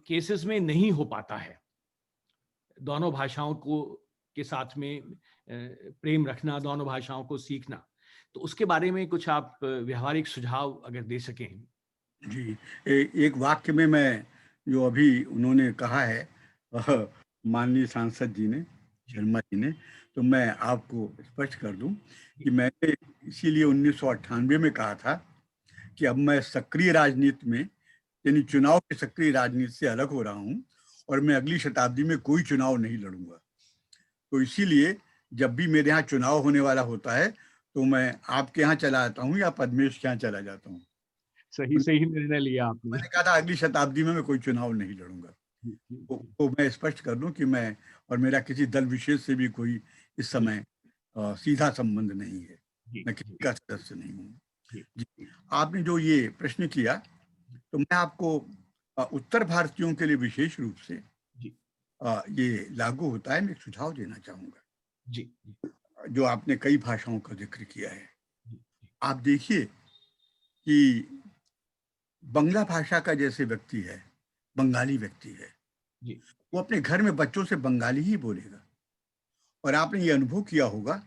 केसेस में नहीं हो पाता है दोनों भाषाओं को के साथ में प्रेम रखना, दोनों भाषाओं को सीखना। तो उसके बारे में कुछ आप व्यावहारिक सुझाव अगर दे सकें। जी, एक वाक्य में मैं जो अभी उन्होंने कहा है माननीय सांसद जी ने, शर्मा जी ने, तो मैं आपको स्पष्ट कर दूं कि मैंने इसीलिए 1998 में कहा था कि अब मैं सक्रिय राजनीति में, यानी चुनाव की सक्रिय राजनीति से अलग हो रहा हूं और मैं अगली शताब्दी में कोई चुनाव नहीं लड़ूंगा। तो इसीलिए जब भी मेरे यहाँ चुनाव होने वाला होता है तो मैं आपके यहाँ चला आता हूँ या पद्मेश के यहाँ चला जाता हूँ। सही निर्णय लिया आपने। मैंने कहा था अगली शताब्दी में मैं कोई चुनाव नहीं लड़ूंगा। तो मैं स्पष्ट कर दूं कि मैं और मेरा किसी दल विशेष से भी कोई इस समय सीधा संबंध नहीं है, मैं किसी का सदस्य नहीं हूँ। जी, आपने जो ये प्रश्न किया, तो मैं आपको उत्तर भारतीयों के लिए विशेष रूप से ये लागू होता है, मैं एक सुझाव देना चाहूंगा। जी, जो आपने कई भाषाओं का जिक्र किया है, आप देखिए कि बंगला भाषा का जैसे व्यक्ति है, बंगाली व्यक्ति है, वो अपने घर में बच्चों से बंगाली ही बोलेगा। और आपने ये अनुभव किया होगा,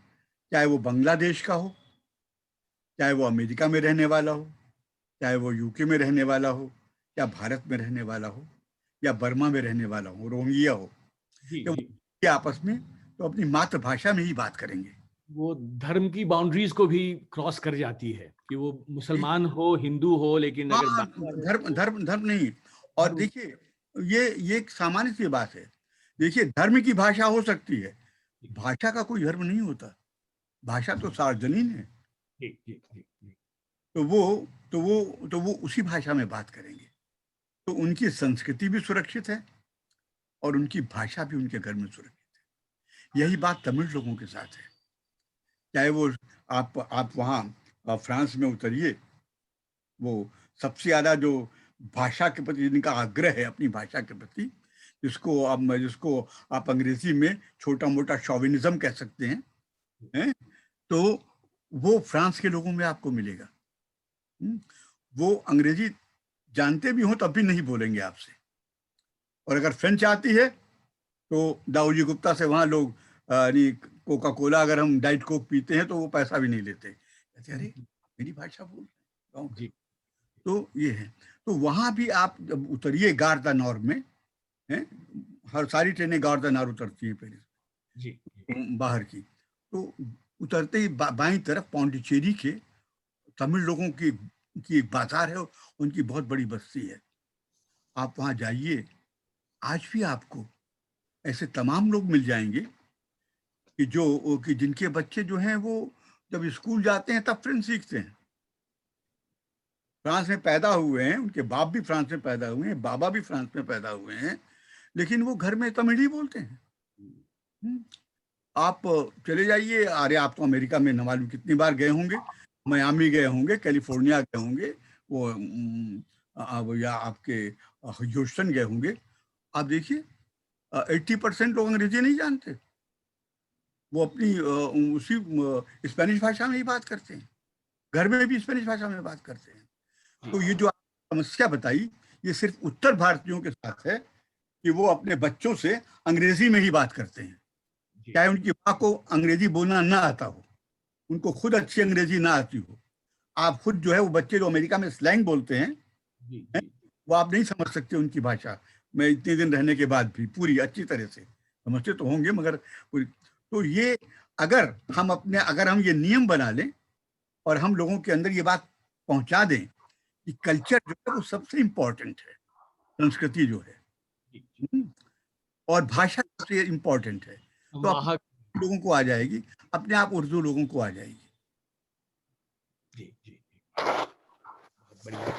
चाहे वो बांग्लादेश का हो, चाहे वो अमेरिका में रहने वाला हो, चाहे वो यूके में रहने वाला हो, या भारत में रहने वाला हो, या बर्मा में रहने वाला हो, रोहिंग्या हो, ये आपस में तो अपनी मातृभाषा में ही बात करेंगे। वो धर्म की बाउंड्रीज को भी क्रॉस कर जाती है कि वो मुसलमान हो, हिंदू हो, लेकिन अगर धर्म नहीं। और देखिए, ये एक सामान्य सी बात है। देखिए, धर्म की भाषा हो सकती है, भाषा का कोई धर्म नहीं होता, भाषा तो सार्वजनीन है। तो वो उसी भाषा में बात करेंगे, तो उनकी संस्कृति भी सुरक्षित है और उनकी भाषा भी उनके घर में सुरक्षित है। यही बात तमिल लोगों के साथ है। चाहे वो आप वहाँ फ्रांस में उतरिए, वो सबसे ज्यादा जो भाषा के प्रति जिनका आग्रह है, अपनी भाषा के प्रति, जिसको आप अंग्रेजी में छोटा मोटा शॉविनिज्म कह सकते हैं, तो वो फ्रांस के लोगों में आपको मिलेगा। वो अंग्रेजी जानते भी हो तब भी नहीं बोलेंगे आपसे। और अगर फ्रेंच आती है तो दाऊजी गुप्ता से वहाँ लोग कोका कोला, अगर हम डाइट कोक पीते हैं तो वो पैसा भी नहीं लेते, कहते अरे मेरी भाषा बोल रहे हैं। तो ये है। तो वहाँ भी आप जब उतरिए गार द नॉर में, हर सारी ट्रेनें गार द नॉर उतरती हैं पेरिस बाहर की, तो उतरते ही बाईं तरफ पौंडीचेरी के तमिल लोगों की एक बाजार है, उनकी बहुत बड़ी बस्ती है। आप वहाँ जाइए आज भी आपको ऐसे तमाम लोग मिल जाएंगे कि जिनके बच्चे जो हैं वो जब स्कूल जाते हैं तब फ्रेंच सीखते हैं। फ्रांस में पैदा हुए हैं, उनके बाप भी फ्रांस में पैदा हुए हैं, बाबा भी फ्रांस में पैदा हुए हैं, लेकिन वो घर में तमिल ही बोलते हैं। आप चले जाइए, अरे आप तो अमेरिका में न मालूम कितनी बार गए होंगे, मियामी गए होंगे, कैलिफोर्निया गए होंगे, या आपके ह्यूस्टन गए होंगे। आप देखिए 80% लोग अंग्रेजी नहीं जानते, वो अपनी उसी स्पेनिश भाषा में ही बात करते हैं, घर में भी स्पेनिश भाषा में बात करते हैं। तो ये जो समस्या बताई, ये सिर्फ उत्तर भारतीयों के साथ है कि वो अपने बच्चों से अंग्रेजी में ही बात करते हैं, चाहे उनकी माँ को अंग्रेजी बोलना ना आता हो, उनको खुद अच्छी अंग्रेजी ना आती हो। आप खुद जो है वो बच्चे जो अमेरिका में स्लैंग बोलते हैं, वो आप नहीं समझ सकते उनकी भाषा। मैं इतने दिन रहने के बाद भी पूरी अच्छी तरह से समझते तो होंगे, मगर तो ये अगर हम ये नियम बना लें और हम लोगों के अंदर ये बात पहुंचा दें कि कल्चर जो है वो सबसे इंपॉर्टेंट है, संस्कृति जो है, और भाषा सबसे इंपॉर्टेंट है, तो अपने लोगों को आ जाएगी, अपने आप उर्दू लोगों को आ जाएगी। जी जी, बहुत बढ़िया।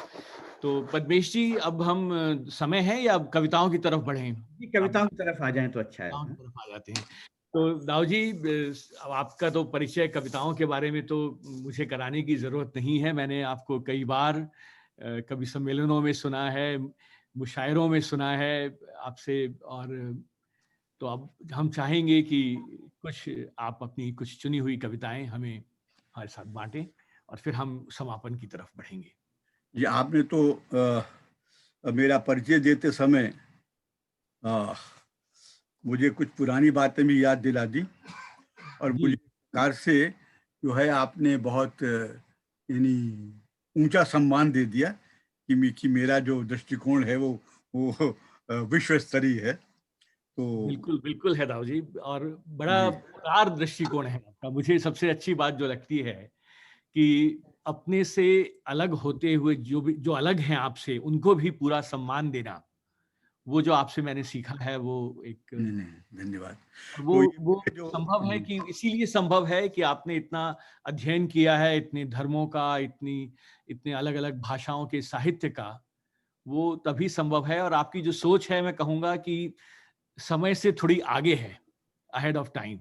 तो पद्मेश जी, अब हम समय है या कविताओं की तरफ बढ़ें? कविताओं की तरफ आ जाएं तो अच्छा है। कविताओं की तरफ आ जाते हैं। तो दाऊ जी, अब आपका तो परिचय कविताओं के बारे में तो मुझे कराने की जरूरत नहीं है। मैंने आपको कई बार कवि सम्मेलनों में सुना है, मुशायरों में सुना है आपसे, और तो अब हम चाहेंगे कि कुछ आप अपनी कुछ चुनी हुई कविताएं हमें हमारे साथ बांटें और फिर हम समापन की तरफ बढ़ेंगे। ये आपने तो मेरा परिचय देते समय मुझे कुछ पुरानी बातें भी याद दिला दी, और मुझे सरकार से जो है आपने बहुत यानी ऊंचा सम्मान दे दिया कि मेरा जो दृष्टिकोण है वो विश्व स्तरीय है। तो बिल्कुल बिल्कुल है दाऊ जी, और बड़ा उदार दृष्टिकोण है आपका। मुझे सबसे अच्छी बात जो लगती है कि अपने से अलग होते हुए जो अलग हैं आपसे, उनको भी पूरा सम्मान देना, वो जो आपसे मैंने सीखा है वो एक धन्यवाद। वो संभव है कि इसीलिए संभव है कि आपने इतना अध्ययन किया है, इतने धर्मों का, इतने अलग अलग भाषाओं के साहित्य का, वो तभी संभव है। और आपकी जो सोच है, मैं कहूंगा कि समय से थोड़ी आगे है, ahead of time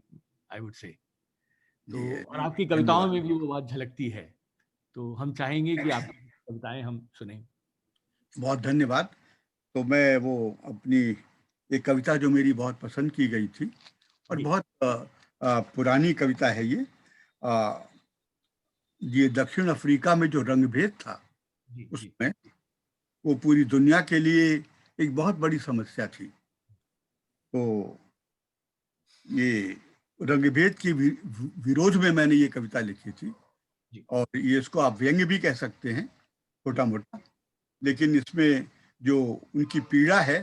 I would say. तो और आपकी कविताओं में भी वो बात झलकती है। तो हम चाहेंगे कि आपकी कविताएं हम सुने। बहुत धन्यवाद। तो मैं वो अपनी एक कविता जो मेरी बहुत पसंद की गई थी, और बहुत पुरानी कविता है ये दक्षिण अफ्रीका में जो रंगभेद था उसमें, वो पूरी दुनिया के लिए एक बहुत बड़ी समस्या थी। तो ये रंगभेद की विरोध में मैंने ये कविता लिखी थी, और ये इसको आप व्यंग्य भी कह सकते हैं छोटा मोटा, लेकिन इसमें जो उनकी पीड़ा है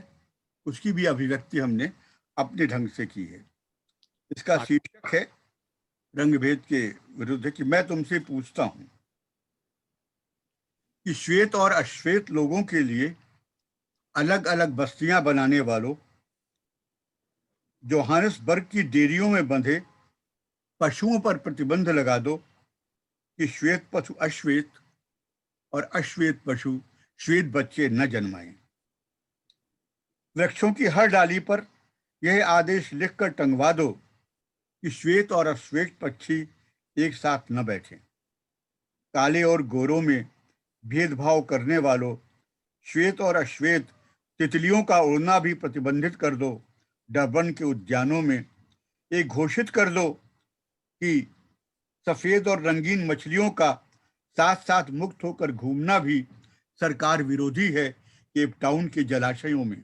उसकी भी अभिव्यक्ति हमने अपने ढंग से की है। इसका शीर्षक है रंगभेद के विरुद्ध, कि मैं तुमसे पूछता हूं कि श्वेत और अश्वेत लोगों के लिए अलग अलग बस्तियां बनाने वालों, जोहानिसबर्ग की डेयरियों में बंधे पशुओं पर प्रतिबंध लगा दो कि श्वेत पशु अश्वेत और अश्वेत पशु श्वेत बच्चे न जन्माएं। वृक्षों की हर डाली पर यह आदेश लिखकर टंगवा दो कि श्वेत और अश्वेत पक्षी एक साथ न बैठें। काले और गोरों में भेदभाव करने वालों, श्वेत और अश्वेत तितलियों का उड़ना भी प्रतिबंधित कर दो। डरबन के उद्यानों में एक घोषित कर दो कि सफेद और रंगीन मछलियों का साथ साथ मुक्त होकर घूमना भी सरकार विरोधी है। केप टाउन के जलाशयों में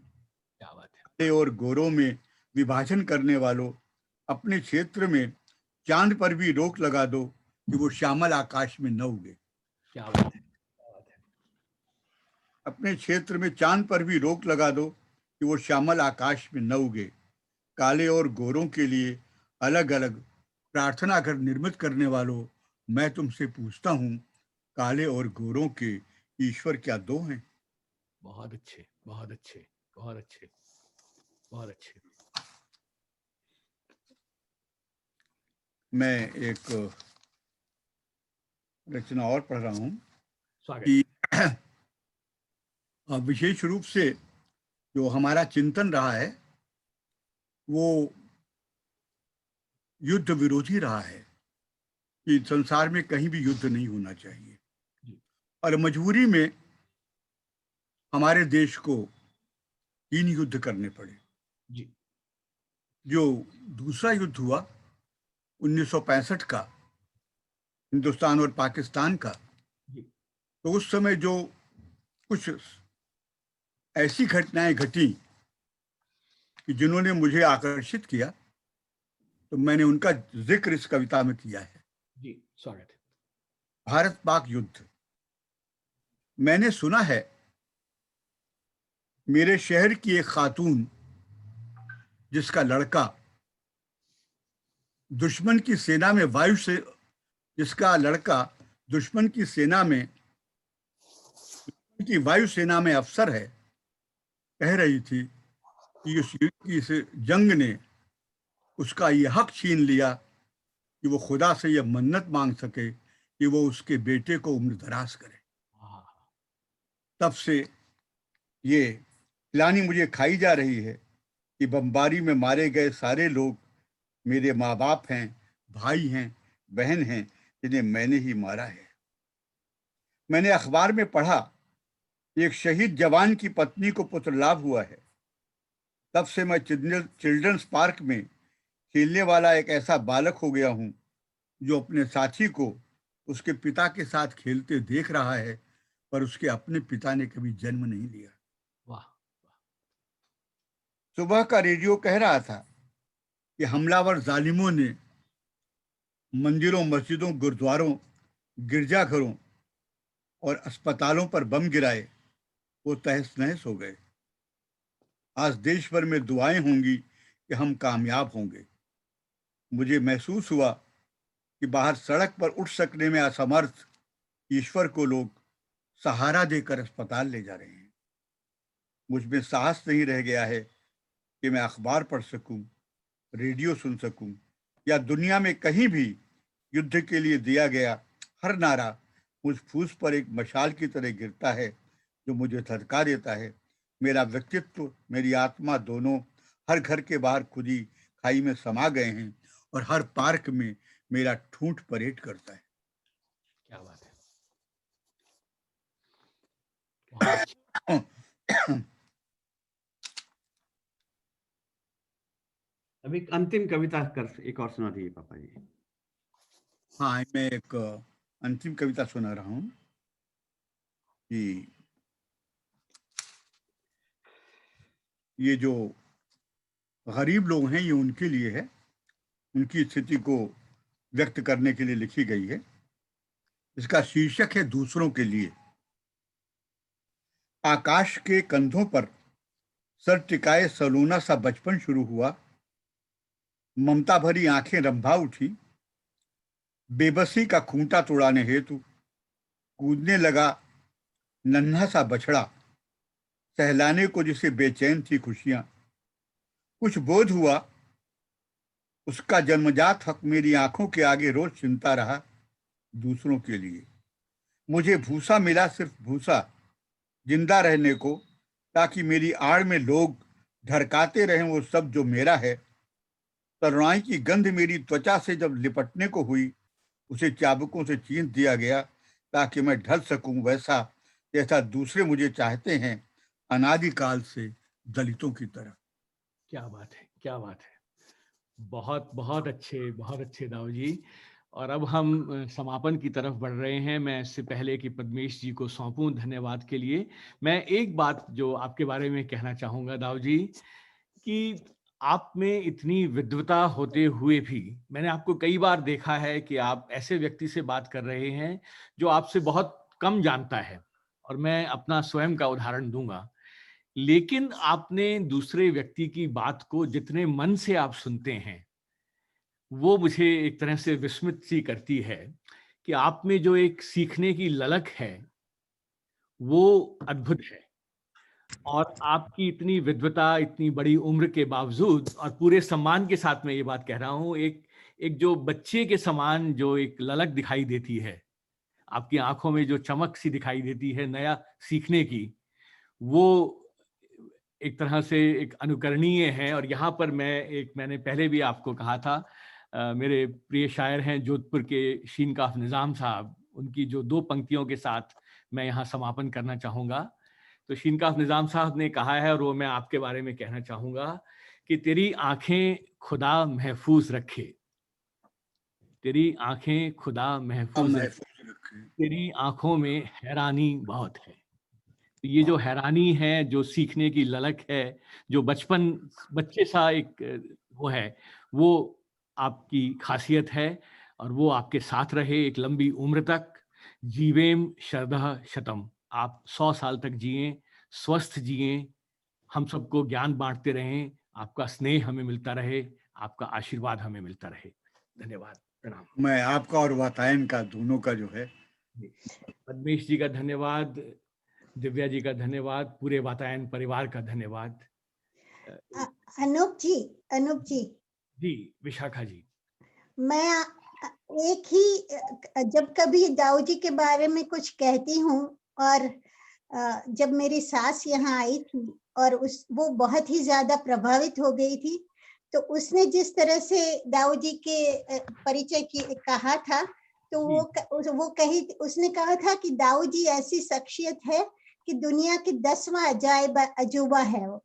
काले और गोरों में विभाजन करने वालों, अपने क्षेत्र में चांद पर भी रोक लगा दो कि वो श्यामल आकाश में न उगे। क्या बात है। अपने क्षेत्र में चांद पर भी रोक लगा दो कि वो श्यामल आकाश में न उगे। काले और गोरों के लिए अलग अलग प्रार्थना घर निर्मित करने वालों, मैं तुमसे पूछता हूँ, काले और गोरों के ईश्वर क्या दो हैं? बहुत अच्छे, बहुत अच्छे, बहुत अच्छे। बहुत अच्छे। मैं एक रचना और पढ़ रहा हूँ स्वागत। कि विशेष रूप से जो हमारा चिंतन रहा है वो युद्ध विरोधी रहा है कि संसार में कहीं भी युद्ध नहीं होना चाहिए, और मजबूरी में हमारे देश को 3 युद्ध करने पड़े। जी। जो दूसरा युद्ध हुआ 1965 का, हिंदुस्तान और पाकिस्तान का, जी। तो उस समय जो कुछ ऐसी घटनाएं घटी कि जिन्होंने मुझे आकर्षित किया, तो मैंने उनका जिक्र इस कविता में किया है। जी, स्वागत है। भारत पाक युद्ध। मैंने सुना है मेरे शहर की एक खातून जिसका लड़का दुश्मन की सेना में वायु सेना में अफसर है, कह रही थी कि इस जंग ने उसका यह हक छीन लिया कि वो खुदा से यह मन्नत मांग सके कि वो उसके बेटे को उम्र दराज करे। तब से ये प्लानिंग मुझे खाई जा रही है कि बमबारी में मारे गए सारे लोग मेरे माँ बाप हैं, भाई हैं, बहन हैं, जिन्हें मैंने ही मारा है। मैंने अखबार में पढ़ा एक शहीद जवान की पत्नी को पुत्र लाभ हुआ है। तब से मैं चिल्ड्रंस पार्क में खेलने वाला एक ऐसा बालक हो गया हूं जो अपने साथी को उसके पिता के साथ खेलते देख रहा है, पर उसके अपने पिता ने कभी जन्म नहीं लिया। वाह। सुबह का रेडियो कह रहा था कि हमलावर जालिमों ने मंदिरों, मस्जिदों, गुरुद्वारों, गिरजाघरों और अस्पतालों पर बम गिराए, वो तहस नहस हो गए। आज देश भर में दुआएं होंगी कि हम कामयाब होंगे। मुझे महसूस हुआ कि बाहर सड़क पर उठ सकने में असमर्थ ईश्वर को लोग सहारा देकर अस्पताल ले जा रहे हैं। मुझ में साहस नहीं रह गया है कि मैं अखबार पढ़ सकूं, रेडियो सुन सकूं, या दुनिया में कहीं भी युद्ध के लिए दिया गया हर नारा मुझ फूस पर एक मशाल की तरह गिरता है जो मुझे धड़का देता है। मेरा व्यक्तित्व, मेरी आत्मा दोनों हर घर के बाहर खुदी खाई में समा गए हैं और हर पार्क में मेरा ठूंठ परेड करता है। क्या बात है, बहुत अच्छा। अब एक अंतिम कविता कर एक और सुना दीजिए पापा जी। हाँ, मैं एक अंतिम कविता सुना रहा हूँ कि ये जो गरीब लोग हैं, ये उनके लिए है, उनकी स्थिति को व्यक्त करने के लिए लिखी गई है। इसका शीर्षक है दूसरों के लिए। आकाश के कंधों पर सर टिकाए सलोना सा बचपन शुरू हुआ। ममता भरी आंखें रंभा उठी। बेबसी का खूंटा तोड़ाने हेतु कूदने लगा नन्हा सा बछड़ा, सहलाने को जिसे बेचैन थी खुशियां। कुछ बोध हुआ उसका जन्मजात हक मेरी आंखों के आगे रोज चिंता रहा दूसरों के लिए। मुझे भूसा मिला, सिर्फ भूसा, जिंदा रहने को, ताकि मेरी आड़ में लोग ढरकाते रहें वो सब जो मेरा है। तरुणाई की गंध मेरी त्वचा से जब लिपटने को हुई, उसे चाबुकों से चीर दिया गया ताकि मैं ढल सकूं वैसा जैसा दूसरे मुझे चाहते हैं, अनादिकाल से दलितों की तरह। क्या बात है, क्या बात है। बहुत बहुत अच्छे दाऊ जी। और अब हम समापन की तरफ बढ़ रहे हैं। मैं इससे पहले कि पद्मेश जी को सौंपूं धन्यवाद के लिए, मैं एक बात जो आपके बारे में कहना चाहूँगा दाऊ जी, कि आप में इतनी विद्वता होते हुए भी मैंने आपको कई बार देखा है कि आप ऐसे व्यक्ति से बात कर रहे हैं जो आपसे बहुत कम जानता है, और मैं अपना स्वयं का उदाहरण दूंगा। लेकिन आपने दूसरे व्यक्ति की बात को जितने मन से आप सुनते हैं, वो मुझे एक तरह से विस्मित सी करती है कि आप में जो एक सीखने की ललक है वो अद्भुत है। और आपकी इतनी विद्वता, इतनी बड़ी उम्र के बावजूद, और पूरे सम्मान के साथ मैं ये बात कह रहा हूँ, एक एक जो बच्चे के समान जो एक ललक दिखाई देती है, आपकी आंखों में जो चमक सी दिखाई देती है नया सीखने की, वो एक तरह से एक अनुकरणीय है। और यहाँ पर मैंने पहले भी आपको कहा था, मेरे प्रिय शायर हैं जोधपुर के शीनकाफ निज़ाम साहब, उनकी जो 2 पंक्तियों के साथ मैं यहाँ समापन करना चाहूँगा। तो शीनकाफ निज़ाम साहब ने कहा है, और वो मैं आपके बारे में कहना चाहूँगा, कि तेरी आँखें खुदा महफूज रखे, तेरी आँखें खुदा अब महफूज रखे, महफूज रखें। तेरी आँखों में हैरानी बहुत है। ये जो हैरानी है, जो सीखने की ललक है, जो बच्चे सा एक वो है, वो आपकी खासियत है, और वो आपके साथ रहे एक लंबी उम्र तक। जीवेम शरदः शतम, आप 100 साल तक जिएं, स्वस्थ जिएं, हम सबको ज्ञान बांटते रहें, आपका स्नेह हमें मिलता रहे, आपका आशीर्वाद हमें मिलता रहे। धन्यवाद, प्रणाम। मैं आपका और वातायन का दोनों का जो है, पद्मेश जी का धन्यवाद, दिव्या जी का धन्यवाद, पूरे वातायन परिवार का धन्यवाद। अनूप जी जी, विशाखा जी। मैं एक ही जब कभी दाऊ जी के बारे में कुछ कहती हूँ, और जब मेरी सास यहाँ आई थी और वो बहुत ही ज्यादा प्रभावित हो गई थी, तो उसने जिस तरह से दाऊ जी के परिचय की कहा था, तो उसने कहा था कि दाऊ जी ऐसी शख्सियत है कि दुनिया की 10वां अजूबा है वो।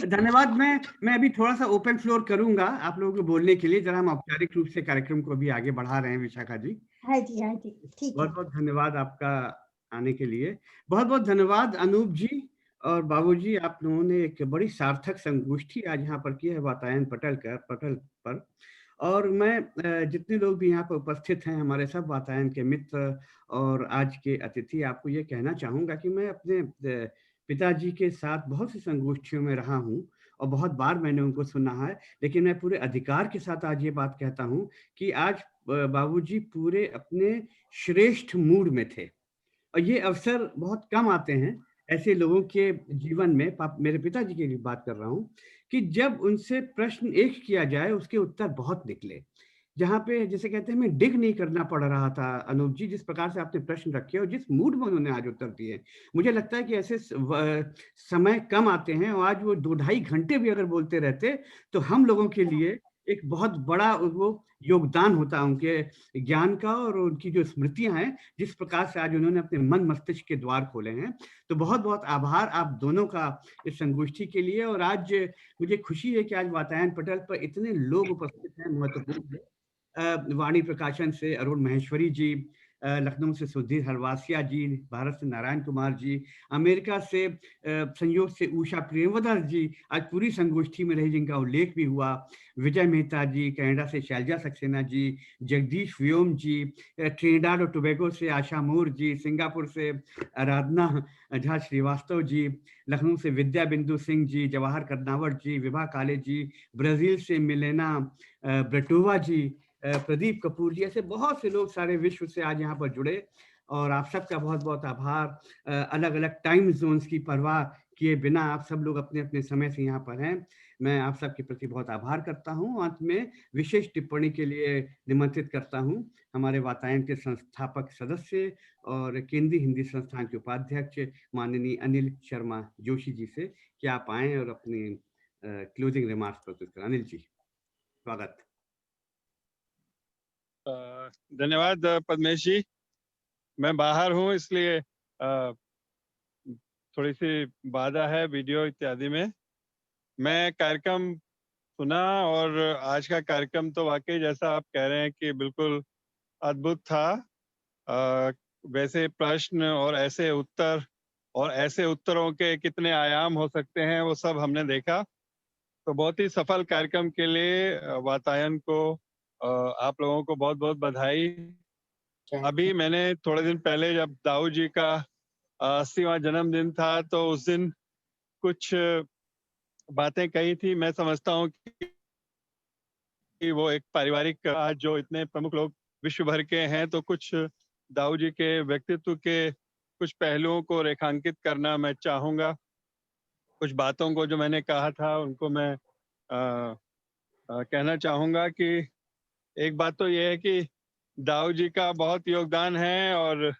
धन्यवाद। मैं अभी थोड़ा सा ओपन फ्लोर करूंगा आप लोगों को बोलने के लिए, जरा हम औपचारिक रूप से कार्यक्रम को भी आगे बढ़ा रहे हैं। विशाखा जी, हाँ जी ठीक है। बहुत बहुत धन्यवाद आपका आने के लिए। बहुत बहुत धन्यवाद अनूप जी और बाबूजी, आप लोगों ने एक बड़ी सार्थक संगोष्ठी आज यहाँ पर की है वातायन पटल पर। और मैं जितने लोग भी यहाँ पर उपस्थित हैं, हमारे सब वातायन के मित्र और आज के अतिथि, आपको ये कहना चाहूँगा कि मैं अपने पिताजी के साथ बहुत सी संगोष्ठियों में रहा हूँ और बहुत बार मैंने उनको सुना है, लेकिन मैं पूरे अधिकार के साथ आज ये बात कहता हूँ कि आज बाबूजी पूरे अपने श्रेष्ठ मूड में थे। और ये अवसर बहुत कम आते हैं ऐसे लोगों के जीवन में। मेरे पिताजी की बात कर रहा हूँ कि जब उनसे प्रश्न एक किया जाए उसके उत्तर बहुत निकले। जहाँ पे जैसे कहते हैं हमें डिग नहीं करना पड़ रहा था। अनूप जी, जिस प्रकार से आपने प्रश्न रखे और जिस मूड में उन्होंने आज उत्तर दिए, मुझे लगता है कि ऐसे समय कम आते हैं। और आज वो 2-2.5 घंटे भी अगर बोलते रहते तो हम लोगों के लिए एक बहुत बड़ा वो योगदान होता उनके ज्ञान का और उनकी जो स्मृतियां हैं, जिस प्रकार से आज उन्होंने अपने मन मस्तिष्क के द्वार खोले हैं। तो बहुत बहुत आभार आप दोनों का इस संगोष्ठी के लिए। और आज मुझे खुशी है कि आज वातायन पटल पर इतने लोग उपस्थित हैं महत्वपूर्ण। वाणी प्रकाशन से अरुण महेश्वरी जी, लखनऊ से सुधीर हरवासिया जी, भारत से नारायण कुमार जी, अमेरिका से संयोग से उषा प्रेमवदर जी आज पूरी संगोष्ठी में रही, जिनका उल्लेख भी हुआ, विजय मेहता जी, कनाडा से शैलजा सक्सेना जी, जगदीश व्योम जी, ट्रिनिडाड और टोबैगो से आशा मोर जी, सिंगापुर से आराधना झा श्रीवास्तव जी, लखनऊ से विद्या बिंदु सिंह जी, जवाहर कर्नावट जी, विभा काले जी, ब्राजील से मिलेना ब्रेटोवा जी, प्रदीप कपूर जी, ऐसे बहुत से लोग सारे विश्व से आज यहाँ पर जुड़े। और आप सबका बहुत बहुत आभार। अलग अलग टाइम जोन्स की परवाह किए बिना आप सब लोग अपने अपने समय से यहाँ पर हैं। मैं आप सबके प्रति बहुत आभार करता हूँ। अंत में विशेष टिप्पणी के लिए निमंत्रित करता हूँ हमारे वातायन के संस्थापक सदस्य और केंद्रीय हिंदी संस्थान के उपाध्यक्ष माननीय अनिल शर्मा जोशी जी से कि आप आए और अपने क्लोजिंग रिमार्क्स प्रस्तुत करें। अनिल जी, स्वागत। धन्यवाद पद्मेश जी। मैं बाहर हूँ, इसलिए थोड़ी सी बाधा है वीडियो इत्यादि में। मैं कार्यक्रम सुना और आज का कार्यक्रम तो वाकई जैसा आप कह रहे हैं कि बिल्कुल अद्भुत था। वैसे प्रश्न और ऐसे उत्तर और ऐसे उत्तरों के कितने आयाम हो सकते हैं वो सब हमने देखा। तो बहुत ही सफल कार्यक्रम के लिए वातायन को आप लोगों को बहुत बहुत बधाई। अभी मैंने थोड़े दिन पहले जब दाऊ जी का 80वां जन्मदिन था तो उस दिन कुछ बातें कही थी। मैं समझता हूँ कि वो एक पारिवारिक, आज जो इतने प्रमुख लोग विश्व भर के हैं, तो कुछ दाऊ जी के व्यक्तित्व के कुछ पहलुओं को रेखांकित करना मैं चाहूँगा। कुछ बातों को जो मैंने कहा था उनको मैं कहना चाहूँगा कि एक बात तो ये है कि दाऊ जी का बहुत योगदान है, और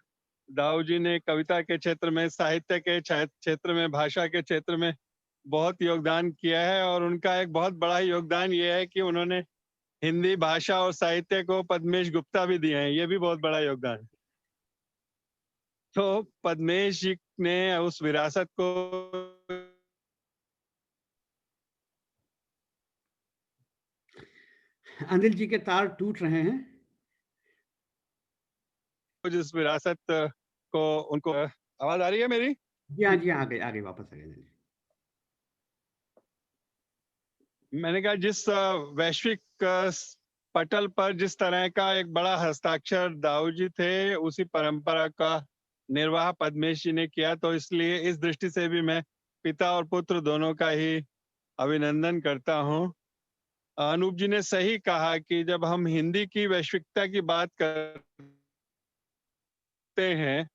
दाऊ जी ने कविता के क्षेत्र में, साहित्य के क्षेत्र में, भाषा के क्षेत्र में बहुत योगदान किया है। और उनका एक बहुत बड़ा योगदान ये है कि उन्होंने हिंदी भाषा और साहित्य को पद्मेश गुप्ता भी दिए हैं, ये भी बहुत बड़ा योगदान है। तो पद्मेश जी ने उस विरासत को, अनिल जी के तार टूट रहे हैं। जिस विरासत को उनको, आवाज आ रही है मेरी? जी हाँ, जी हाँ, आगे वापस आ गए। मैंने कहा जिस वैश्विक पटल पर जिस तरह का एक बड़ा हस्ताक्षर दाऊ जी थे, उसी परंपरा का निर्वाह पद्मेश जी ने किया। तो इसलिए इस दृष्टि से भी मैं पिता और पुत्र दोनों का ही अभिनंदन करता हूँ। अनूप जी ने सही कहा कि जब हम हिंदी की वैश्विकता की बात करते हैं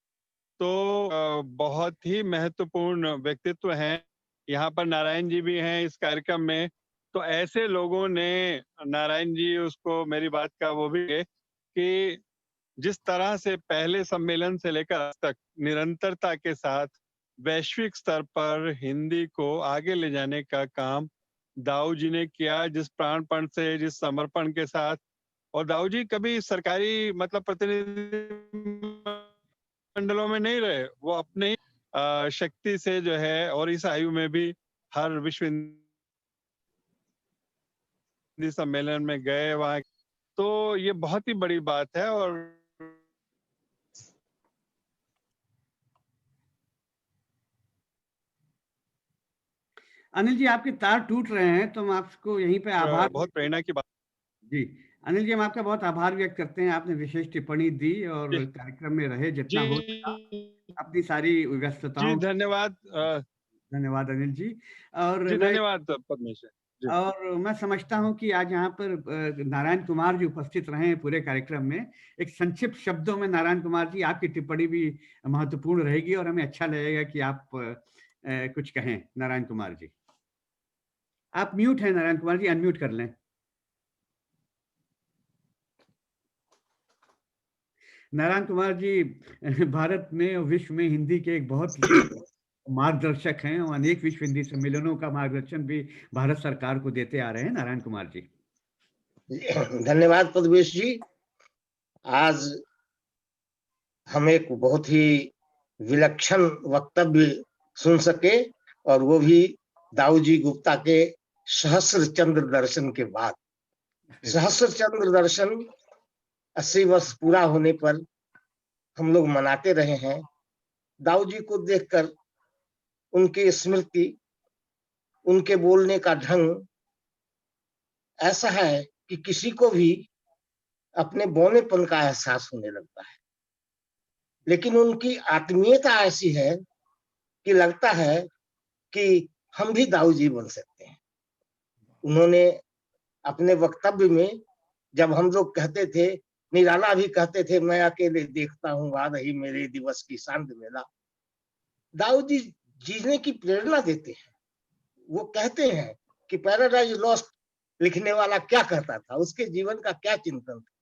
तो बहुत ही महत्वपूर्ण व्यक्तित्व हैं। यहाँ पर नारायण जी भी हैं इस कार्यक्रम में। तो ऐसे लोगों ने, नारायण जी उसको मेरी बात का वो भी है कि जिस तरह से पहले सम्मेलन से लेकर आज तक निरंतरता के साथ वैश्विक स्तर पर हिंदी को आगे ले जाने का काम दाऊ जी ने किया, जिस प्राणपण से, जिस समर्पण के साथ। और दाऊ जी कभी सरकारी मतलब प्रतिनिधि मंडलों में नहीं रहे, वो अपने ही शक्ति से जो है, और इस आयु में भी हर विश्व हिंदी सम्मेलन में गए वहां। तो ये बहुत ही बड़ी बात है। और अनिल जी, आपके तार टूट रहे हैं, तो हम आपको यहीं पे आभार, बहुत प्रेरणा की बात। जी अनिल जी, हम आपका बहुत आभार व्यक्त करते हैं। आपने विशेष टिप्पणी दी और कार्यक्रम में रहे जितना हो सका, अपनी सारी व्यस्तताओं। जी धन्यवाद। धन्यवाद अनिल जी। और जी मैं धन्यवाद पद्मेश जी। और मैं समझता हूं कि आज यहाँ पर नारायण कुमार जी उपस्थित रहे हैं पूरे कार्यक्रम में। एक संक्षिप्त शब्दों में नारायण कुमार जी, आपकी टिप्पणी भी महत्वपूर्ण रहेगी और हमें अच्छा लगेगा कि आप कुछ कहें। नारायण कुमार जी, आप म्यूट हैं। नारायण कुमार जी, अनम्यूट कर लें। नारायण कुमार जी भारत में और विश्व में हिंदी के एक बहुत मार्गदर्शक हैं और अनेक विश्व हिंदी सम्मेलनों का मार्गदर्शन भी भारत सरकार को देते आ रहे हैं। नारायण कुमार जी, धन्यवाद पद्मेश जी। आज हम एक बहुत ही विलक्षण वक्तव्य सुन सके, और वो भी दाऊ जी गुप्ता के सहस्र चंद्र दर्शन के बाद। सहस्र चंद्र दर्शन 80 वर्ष पूरा होने पर हम लोग मनाते रहे हैं। दाऊ जी को देखकर उनकी स्मृति, उनके बोलने का ढंग ऐसा है कि किसी को भी अपने बौनेपन का एहसास होने लगता है। लेकिन उनकी आत्मीयता ऐसी है कि लगता है कि हम भी दाऊ जी बन सकते हैं। उन्होंने अपने वक्तव्य में, जब हम लोग कहते थे, निराला भी कहते थे, मैं अकेले देखता हूँ आ रही मेरे दिवस की सांझ मेला, दाऊ जी जीने की प्रेरणा देते हैं। वो कहते हैं कि पैराडाइज लॉस्ट लिखने वाला क्या कहता था, उसके जीवन का क्या चिंतन था।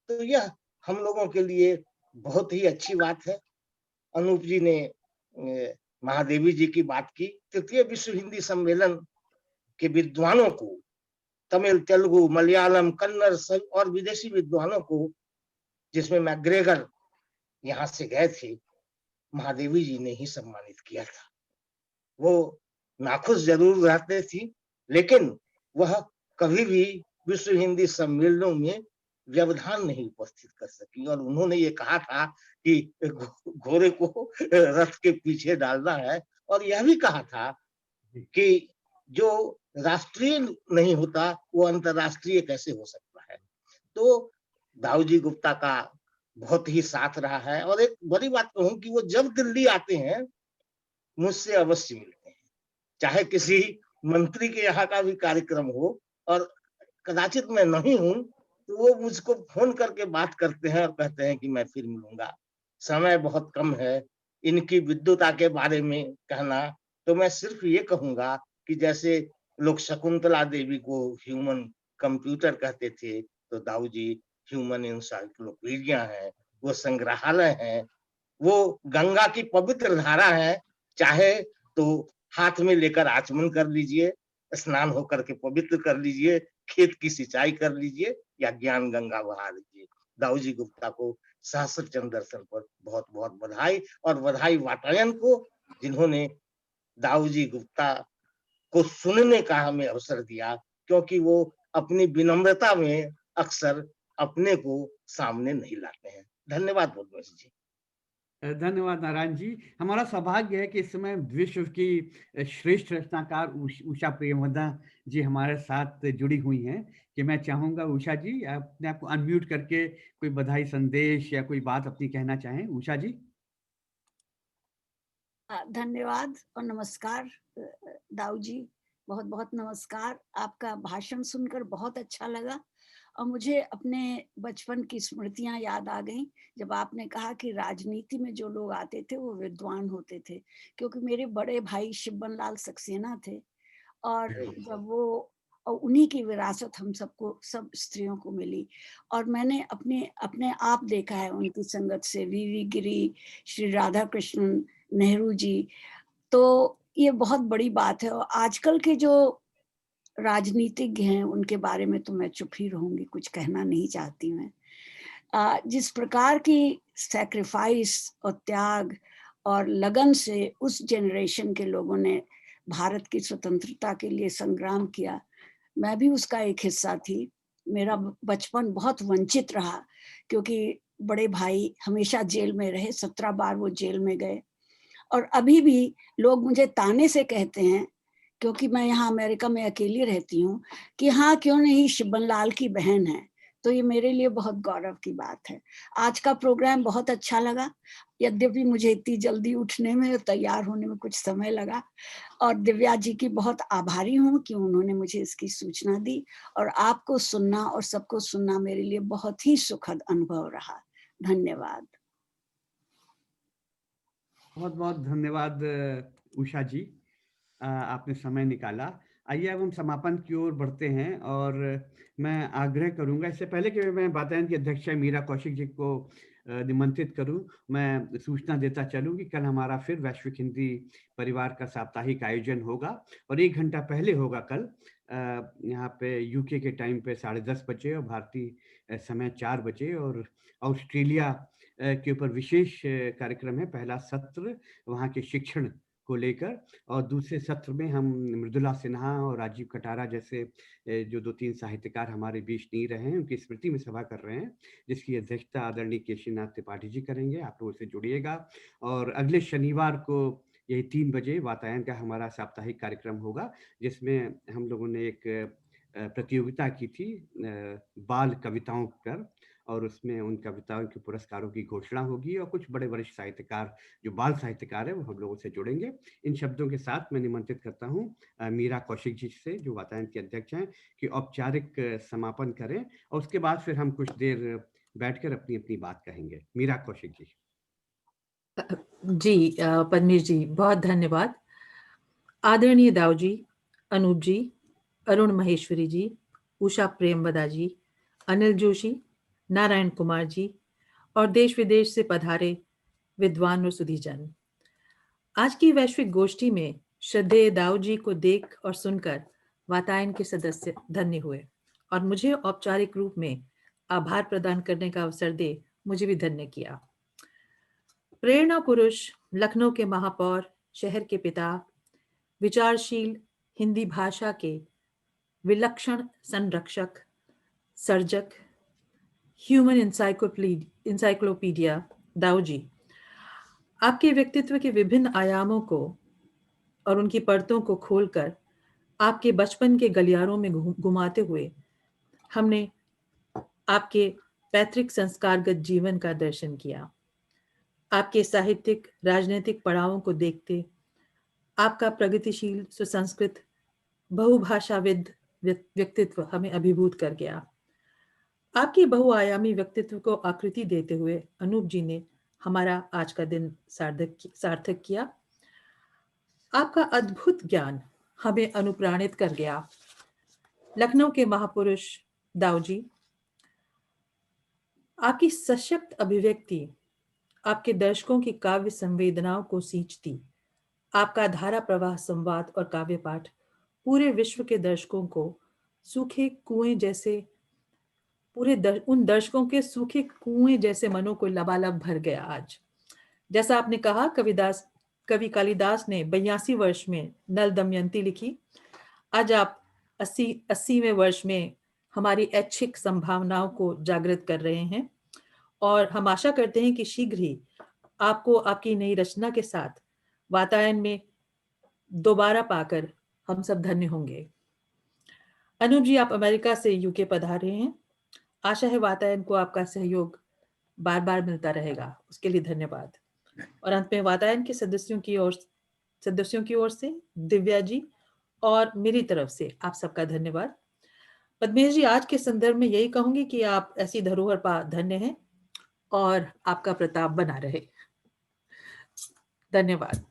तो यह हम लोगों के लिए बहुत ही अच्छी बात है। अनूप जी ने महादेवी जी की बात की। तृतीय विश्व हिंदी सम्मेलन के विद्वानों को, तमिल, तेलुगु, मलयालम, कन्नड़ और विदेशी विद्वानों को, जिसमें मैग्रेगर यहाँ से गए थे, महादेवी जी ने ही सम्मानित किया था। वो नाखुश जरूर रहते थी, लेकिन वह कभी भी विश्व हिंदी सम्मेलनों में व्यवधान नहीं उपस्थित कर सकी। और उन्होंने ये कहा था कि घोड़े को रथ के पीछे डालना है, और यह भी कहा था कि जो राष्ट्रीय नहीं होता वो अंतरराष्ट्रीय कैसे हो सकता है। तो दाऊ जी गुप्ता का बहुत ही साथ रहा है। और एक बड़ी बात कहूं कि वो जब दिल्ली आते हैं मुझसे अवश्य मिलते हैं, चाहे किसी मंत्री के यहाँ का भी कार्यक्रम हो, और कदाचित मैं नहीं हूं तो वो मुझको फोन करके बात करते हैं और कहते हैं कि मैं फिर मिलूंगा। समय बहुत कम है, इनकी विद्वता के बारे में कहना, तो मैं सिर्फ ये कहूंगा कि जैसे लोग शकुंतला देवी को ह्यूमन कंप्यूटर कहते थे, तो दाऊ जी ह्यूमन इंसाइक्लोपीडिया है, वो संग्रहालय है, वो गंगा की पवित्र धारा है। चाहे तो हाथ में लेकर आचमन कर लीजिए, स्नान होकर के पवित्र कर लीजिए, खेत की सिंचाई कर लीजिए, या ज्ञान गंगा बहा लीजिए। दाऊ जी गुप्ता को सहस्त्र चंद्र दर्शन पर बहुत बहुत बधाई, और बधाई वातायन को, जिन्होंने दाऊ जी गुप्ता को सुनने का हमें अवसर दिया, क्योंकि वो अपनी विनम्रता में अक्सर अपने को सामने नहीं लाते हैं। धन्यवाद पद्मेश जी। धन्यवाद नारायण जी। हमारा सौभाग्य है कि इस समय विश्व की श्रेष्ठ रचनाकार उषा प्रेमवदा जी हमारे साथ जुड़ी हुई हैं, कि मैं चाहूंगा उषा जी अपने आप को अनम्यूट करके कोई बधाई संदेश या कोई बात अपनी कहना चाहें। उषा जी। धन्यवाद और नमस्कार दाऊ जी, बहुत बहुत नमस्कार। आपका भाषण सुनकर बहुत अच्छा लगा और मुझे अपने बचपन की स्मृतियां याद आ गईं, जब आपने कहा कि राजनीति में जो लोग आते थे वो विद्वान होते थे, क्योंकि मेरे बड़े भाई शिब्बन लाल सक्सेना थे, और जब वो, और उन्हीं की विरासत हम सबको, सब स्त्रियों को मिली, और मैंने अपने आप देखा है उनकी संगत से, वीवी गिरी, श्री राधा कृष्णन, नेहरू जी। तो ये बहुत बड़ी बात है। और आजकल के जो राजनीतिज्ञ हैं उनके बारे में तो मैं चुप ही रहूंगी, कुछ कहना नहीं चाहती मैं। जिस प्रकार की सैक्रिफाइस और त्याग और लगन से उस जनरेशन के लोगों ने भारत की स्वतंत्रता के लिए संग्राम किया, मैं भी उसका एक हिस्सा थी। मेरा बचपन बहुत वंचित रहा, क्योंकि बड़े भाई हमेशा जेल में रहे, 17 बार वो जेल में गए। और अभी भी लोग मुझे ताने से कहते हैं, क्योंकि मैं यहाँ अमेरिका में अकेली रहती हूँ, कि हाँ क्यों नहीं शिब्बन लाल की बहन है। तो ये मेरे लिए बहुत गौरव की बात है। आज का प्रोग्राम बहुत अच्छा लगा, यद्यपि मुझे इतनी जल्दी उठने में और तैयार होने में कुछ समय लगा, और दिव्या जी की बहुत आभारी हूँ कि उन्होंने मुझे इसकी सूचना दी, और आपको सुनना और सबको सुनना मेरे लिए बहुत ही सुखद अनुभव रहा। धन्यवाद। बहुत बहुत धन्यवाद उषा जी, आपने समय निकाला। आइए अब हम समापन की ओर बढ़ते हैं, और मैं आग्रह करूंगा, इससे पहले कि मैं वातायन की अध्यक्षा मीरा कौशिक जी को निमंत्रित करूं, मैं सूचना देता चलूं कि कल हमारा फिर वैश्विक हिंदी परिवार का साप्ताहिक आयोजन होगा, और 1 घंटा पहले होगा कल, यहाँ पे यूके के टाइम पे 10:30 बजे और भारतीय समय 4 बजे, और ऑस्ट्रेलिया के ऊपर विशेष कार्यक्रम है। पहला सत्र वहाँ के शिक्षण को लेकर, और दूसरे सत्र में हम मृदुला सिन्हा और राजीव कटारा जैसे जो 2-3 साहित्यकार हमारे बीच नहीं रहे हैं, उनकी स्मृति में सभा कर रहे हैं, जिसकी अध्यक्षता आदरणीय केशरीनाथ त्रिपाठी जी करेंगे। आप लोग उससे जुड़िएगा। और अगले शनिवार को यही 3 बजे वातायन का हमारा साप्ताहिक कार्यक्रम होगा, जिसमें हम लोगों ने एक प्रतियोगिता की थी बाल कविताओं पर, और उसमें उन कविताओं के पुरस्कारों की घोषणा होगी, और कुछ बड़े वरिष्ठ साहित्यकार जो बाल साहित्यकार हैं वो हम लोगों से जुड़ेंगे। इन शब्दों के साथ मैं निमंत्रित करता हूँ मीरा कौशिक जी से, जो वातायन के अध्यक्ष हैं, कि औपचारिक समापन करें, और उसके बाद फिर हम कुछ देर बैठकर अपनी अपनी बात कहेंगे। मीरा कौशिक जी। जी पद्मेश जी, बहुत धन्यवाद। आदरणीय दाऊ जी, अनूप जी, अरुण महेश्वरी जी, उषा प्रेमवदा जी, अनिल जोशी, नारायण कुमार जी, और देश विदेश से पधारे विद्वान और सुधीजन। आज की वैश्विक गोष्ठी में श्रद्धेय दाऊ जी को देख और सुनकर वातायन के सदस्य धन्य हुए, और मुझे औपचारिक रूप में आभार प्रदान करने का अवसर दे मुझे भी धन्य किया। प्रेरणा पुरुष, लखनऊ के महापौर, शहर के पिता, विचारशील हिंदी भाषा के विलक्षण संरक्षक, सर्जक, ह्यूमन इंसाइक्लोपीडिया दाऊ जी, आपके व्यक्तित्व के विभिन्न आयामों को और उनकी परतों को खोलकर आपके बचपन के गलियारों में घुमाते हुए हमने आपके पैतृक संस्कारगत जीवन का दर्शन किया। आपके साहित्यिक राजनीतिक पड़ावों को देखते आपका प्रगतिशील सुसंस्कृत बहुभाषाविद व्यक्तित्व हमें अभिभूत कर गया। आपके बहुआयामी व्यक्तित्व को आकृति देते हुए अनूप जी ने हमारा आज का दिन सार्थक किया। आपका अद्भुत ज्ञान हमें अनुप्राणित कर गया। लखनऊ के महापुरुष दाऊ जी, आपकी सशक्त अभिव्यक्ति आपके दर्शकों की काव्य संवेदनाओं को सींचती। आपका धारा प्रवाह संवाद और काव्य पाठ पूरे विश्व के दर्शकों को सूखे कुएं जैसे उन दर्शकों के सूखे कुएं जैसे मनों को लबालब भर गया। आज जैसा आपने कहा, कवि कालिदास ने 82 वर्ष में नल दमयंती लिखी। आज आप 80वें वर्ष में हमारी ऐच्छिक संभावनाओं को जागृत कर रहे हैं और हम आशा करते हैं कि शीघ्र ही आपको आपकी नई रचना के साथ वातायन में दोबारा पाकर हम सब धन्य होंगे। अनूप जी, आप अमेरिका से यूके पधारे हैं। आशा है वातायन को आपका सहयोग बार बार मिलता रहेगा, उसके लिए धन्यवाद। और अंत में वातायन के सदस्यों की ओर से दिव्या जी और मेरी तरफ से आप सबका धन्यवाद। पद्मेश जी, आज के संदर्भ में यही कहूंगी कि आप ऐसी धरोहर पा धन्य हैं और आपका प्रताप बना रहे। धन्यवाद।